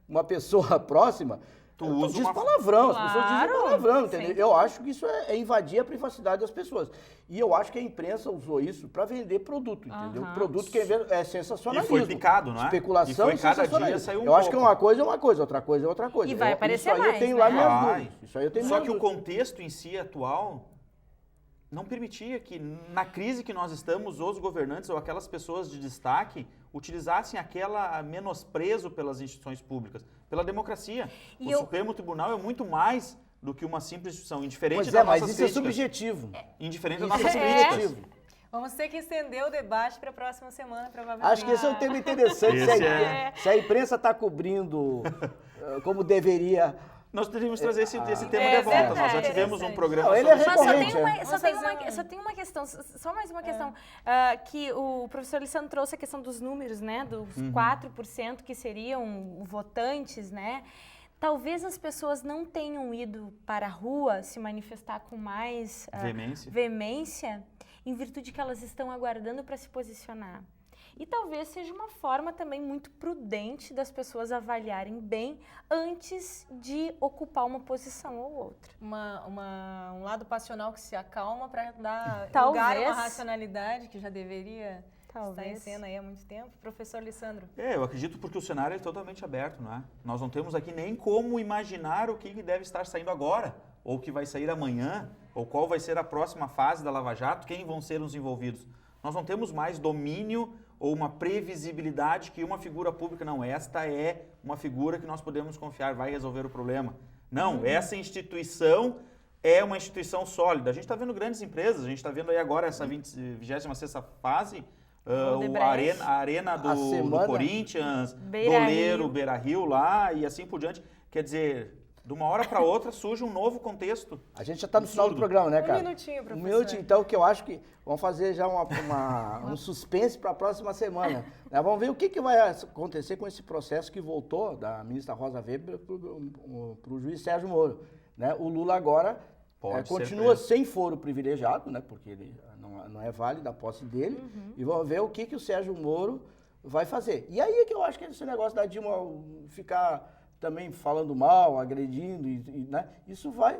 uma pessoa próxima... diz palavrão, as pessoas dizem palavrão, entendeu? Eu acho que isso é invadir a privacidade das pessoas. E eu acho que a imprensa usou isso para vender produto, entendeu? Produto que é sensacionalismo. E foi picado, não é? Especulação e sensacionalismo. Saiu eu acho que uma coisa é uma coisa, outra coisa é outra coisa. E vai aparecer isso aí mais, eu tenho lá minhas dúvidas. Isso aí eu tenho Só que o contexto em si atual não permitia que, na crise que nós estamos, os governantes ou aquelas pessoas de destaque utilizassem aquela menosprezo pelas instituições públicas, pela democracia. O Supremo Tribunal é muito mais do que uma simples instituição, indiferente das nossas críticas. Mas isso é subjetivo. Indiferente das nossas críticas. Vamos ter que estender o debate para a próxima semana, provavelmente. Acho que esse é um tema interessante. Se a imprensa está cobrindo como deveria... Nós deveríamos trazer esse tema de volta. Nós já tivemos um programa sobre isso. Mas só tem uma questão, só mais uma questão, que o professor Lissandro trouxe a questão dos números, né? Dos 4% que seriam votantes, né? Talvez as pessoas não tenham ido para a rua se manifestar com mais veemência em virtude que elas estão aguardando para se posicionar. E talvez seja uma forma também muito prudente das pessoas avaliarem bem antes de ocupar uma posição ou outra. Um lado passional que se acalma para dar talvez lugar a uma racionalidade que já deveria estar em cena aí há muito tempo. Professor Lissandro. Eu acredito porque o cenário é totalmente aberto, não é? Nós não temos aqui nem como imaginar o que deve estar saindo agora, ou o que vai sair amanhã, ou qual vai ser a próxima fase da Lava Jato, quem vão ser os envolvidos. Nós não temos mais domínio ou uma previsibilidade que uma figura pública, não, esta é uma figura que nós podemos confiar, vai resolver o problema. Não, essa instituição é uma instituição sólida. A gente está vendo grandes empresas, a gente está vendo aí agora essa 26ª fase, a arena do Corinthians, Doleiro, Beira-Rio lá e assim por diante. Quer dizer, de uma hora para outra surge um novo contexto. A gente já está no final do programa, né, cara? Um minutinho, professor. Um minutinho, então, que eu acho que vamos fazer já um suspense para a próxima semana. Vamos ver o que vai acontecer com esse processo que voltou da ministra Rosa Weber para o juiz Sérgio Moro. Né? O Lula agora continua sem foro privilegiado, né? Porque ele não é válida a posse dele. E vamos ver o que o Sérgio Moro vai fazer. E aí é que eu acho que esse negócio da Dilma ficar também falando mal, agredindo, né? Isso vai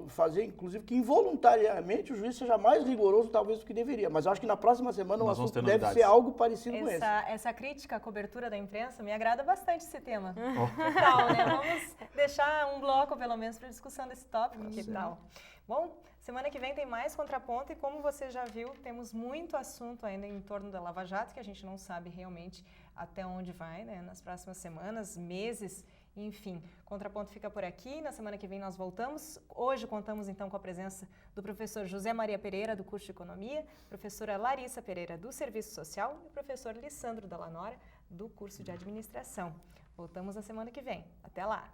fazer, inclusive, que involuntariamente o juiz seja mais rigoroso, talvez, do que deveria. Mas eu acho que na próxima semana o assunto deve ser algo parecido com esse. Essa crítica à cobertura da imprensa me agrada bastante esse tema. Que tal, né? Vamos deixar um bloco, pelo menos, para discussão desse tópico. Que tal? Bom, semana que vem tem mais Contraponto e, como você já viu, temos muito assunto ainda em torno da Lava Jato, que a gente não sabe realmente até onde vai, né? Nas próximas semanas, meses. Enfim, Contraponto fica por aqui. Na semana que vem nós voltamos. Hoje contamos então com a presença do professor José Maria Pereira, do curso de Economia, professora Larissa Pereira, do Serviço Social, e o professor Lissandro Dallanora, do curso de Administração. Voltamos na semana que vem. Até lá!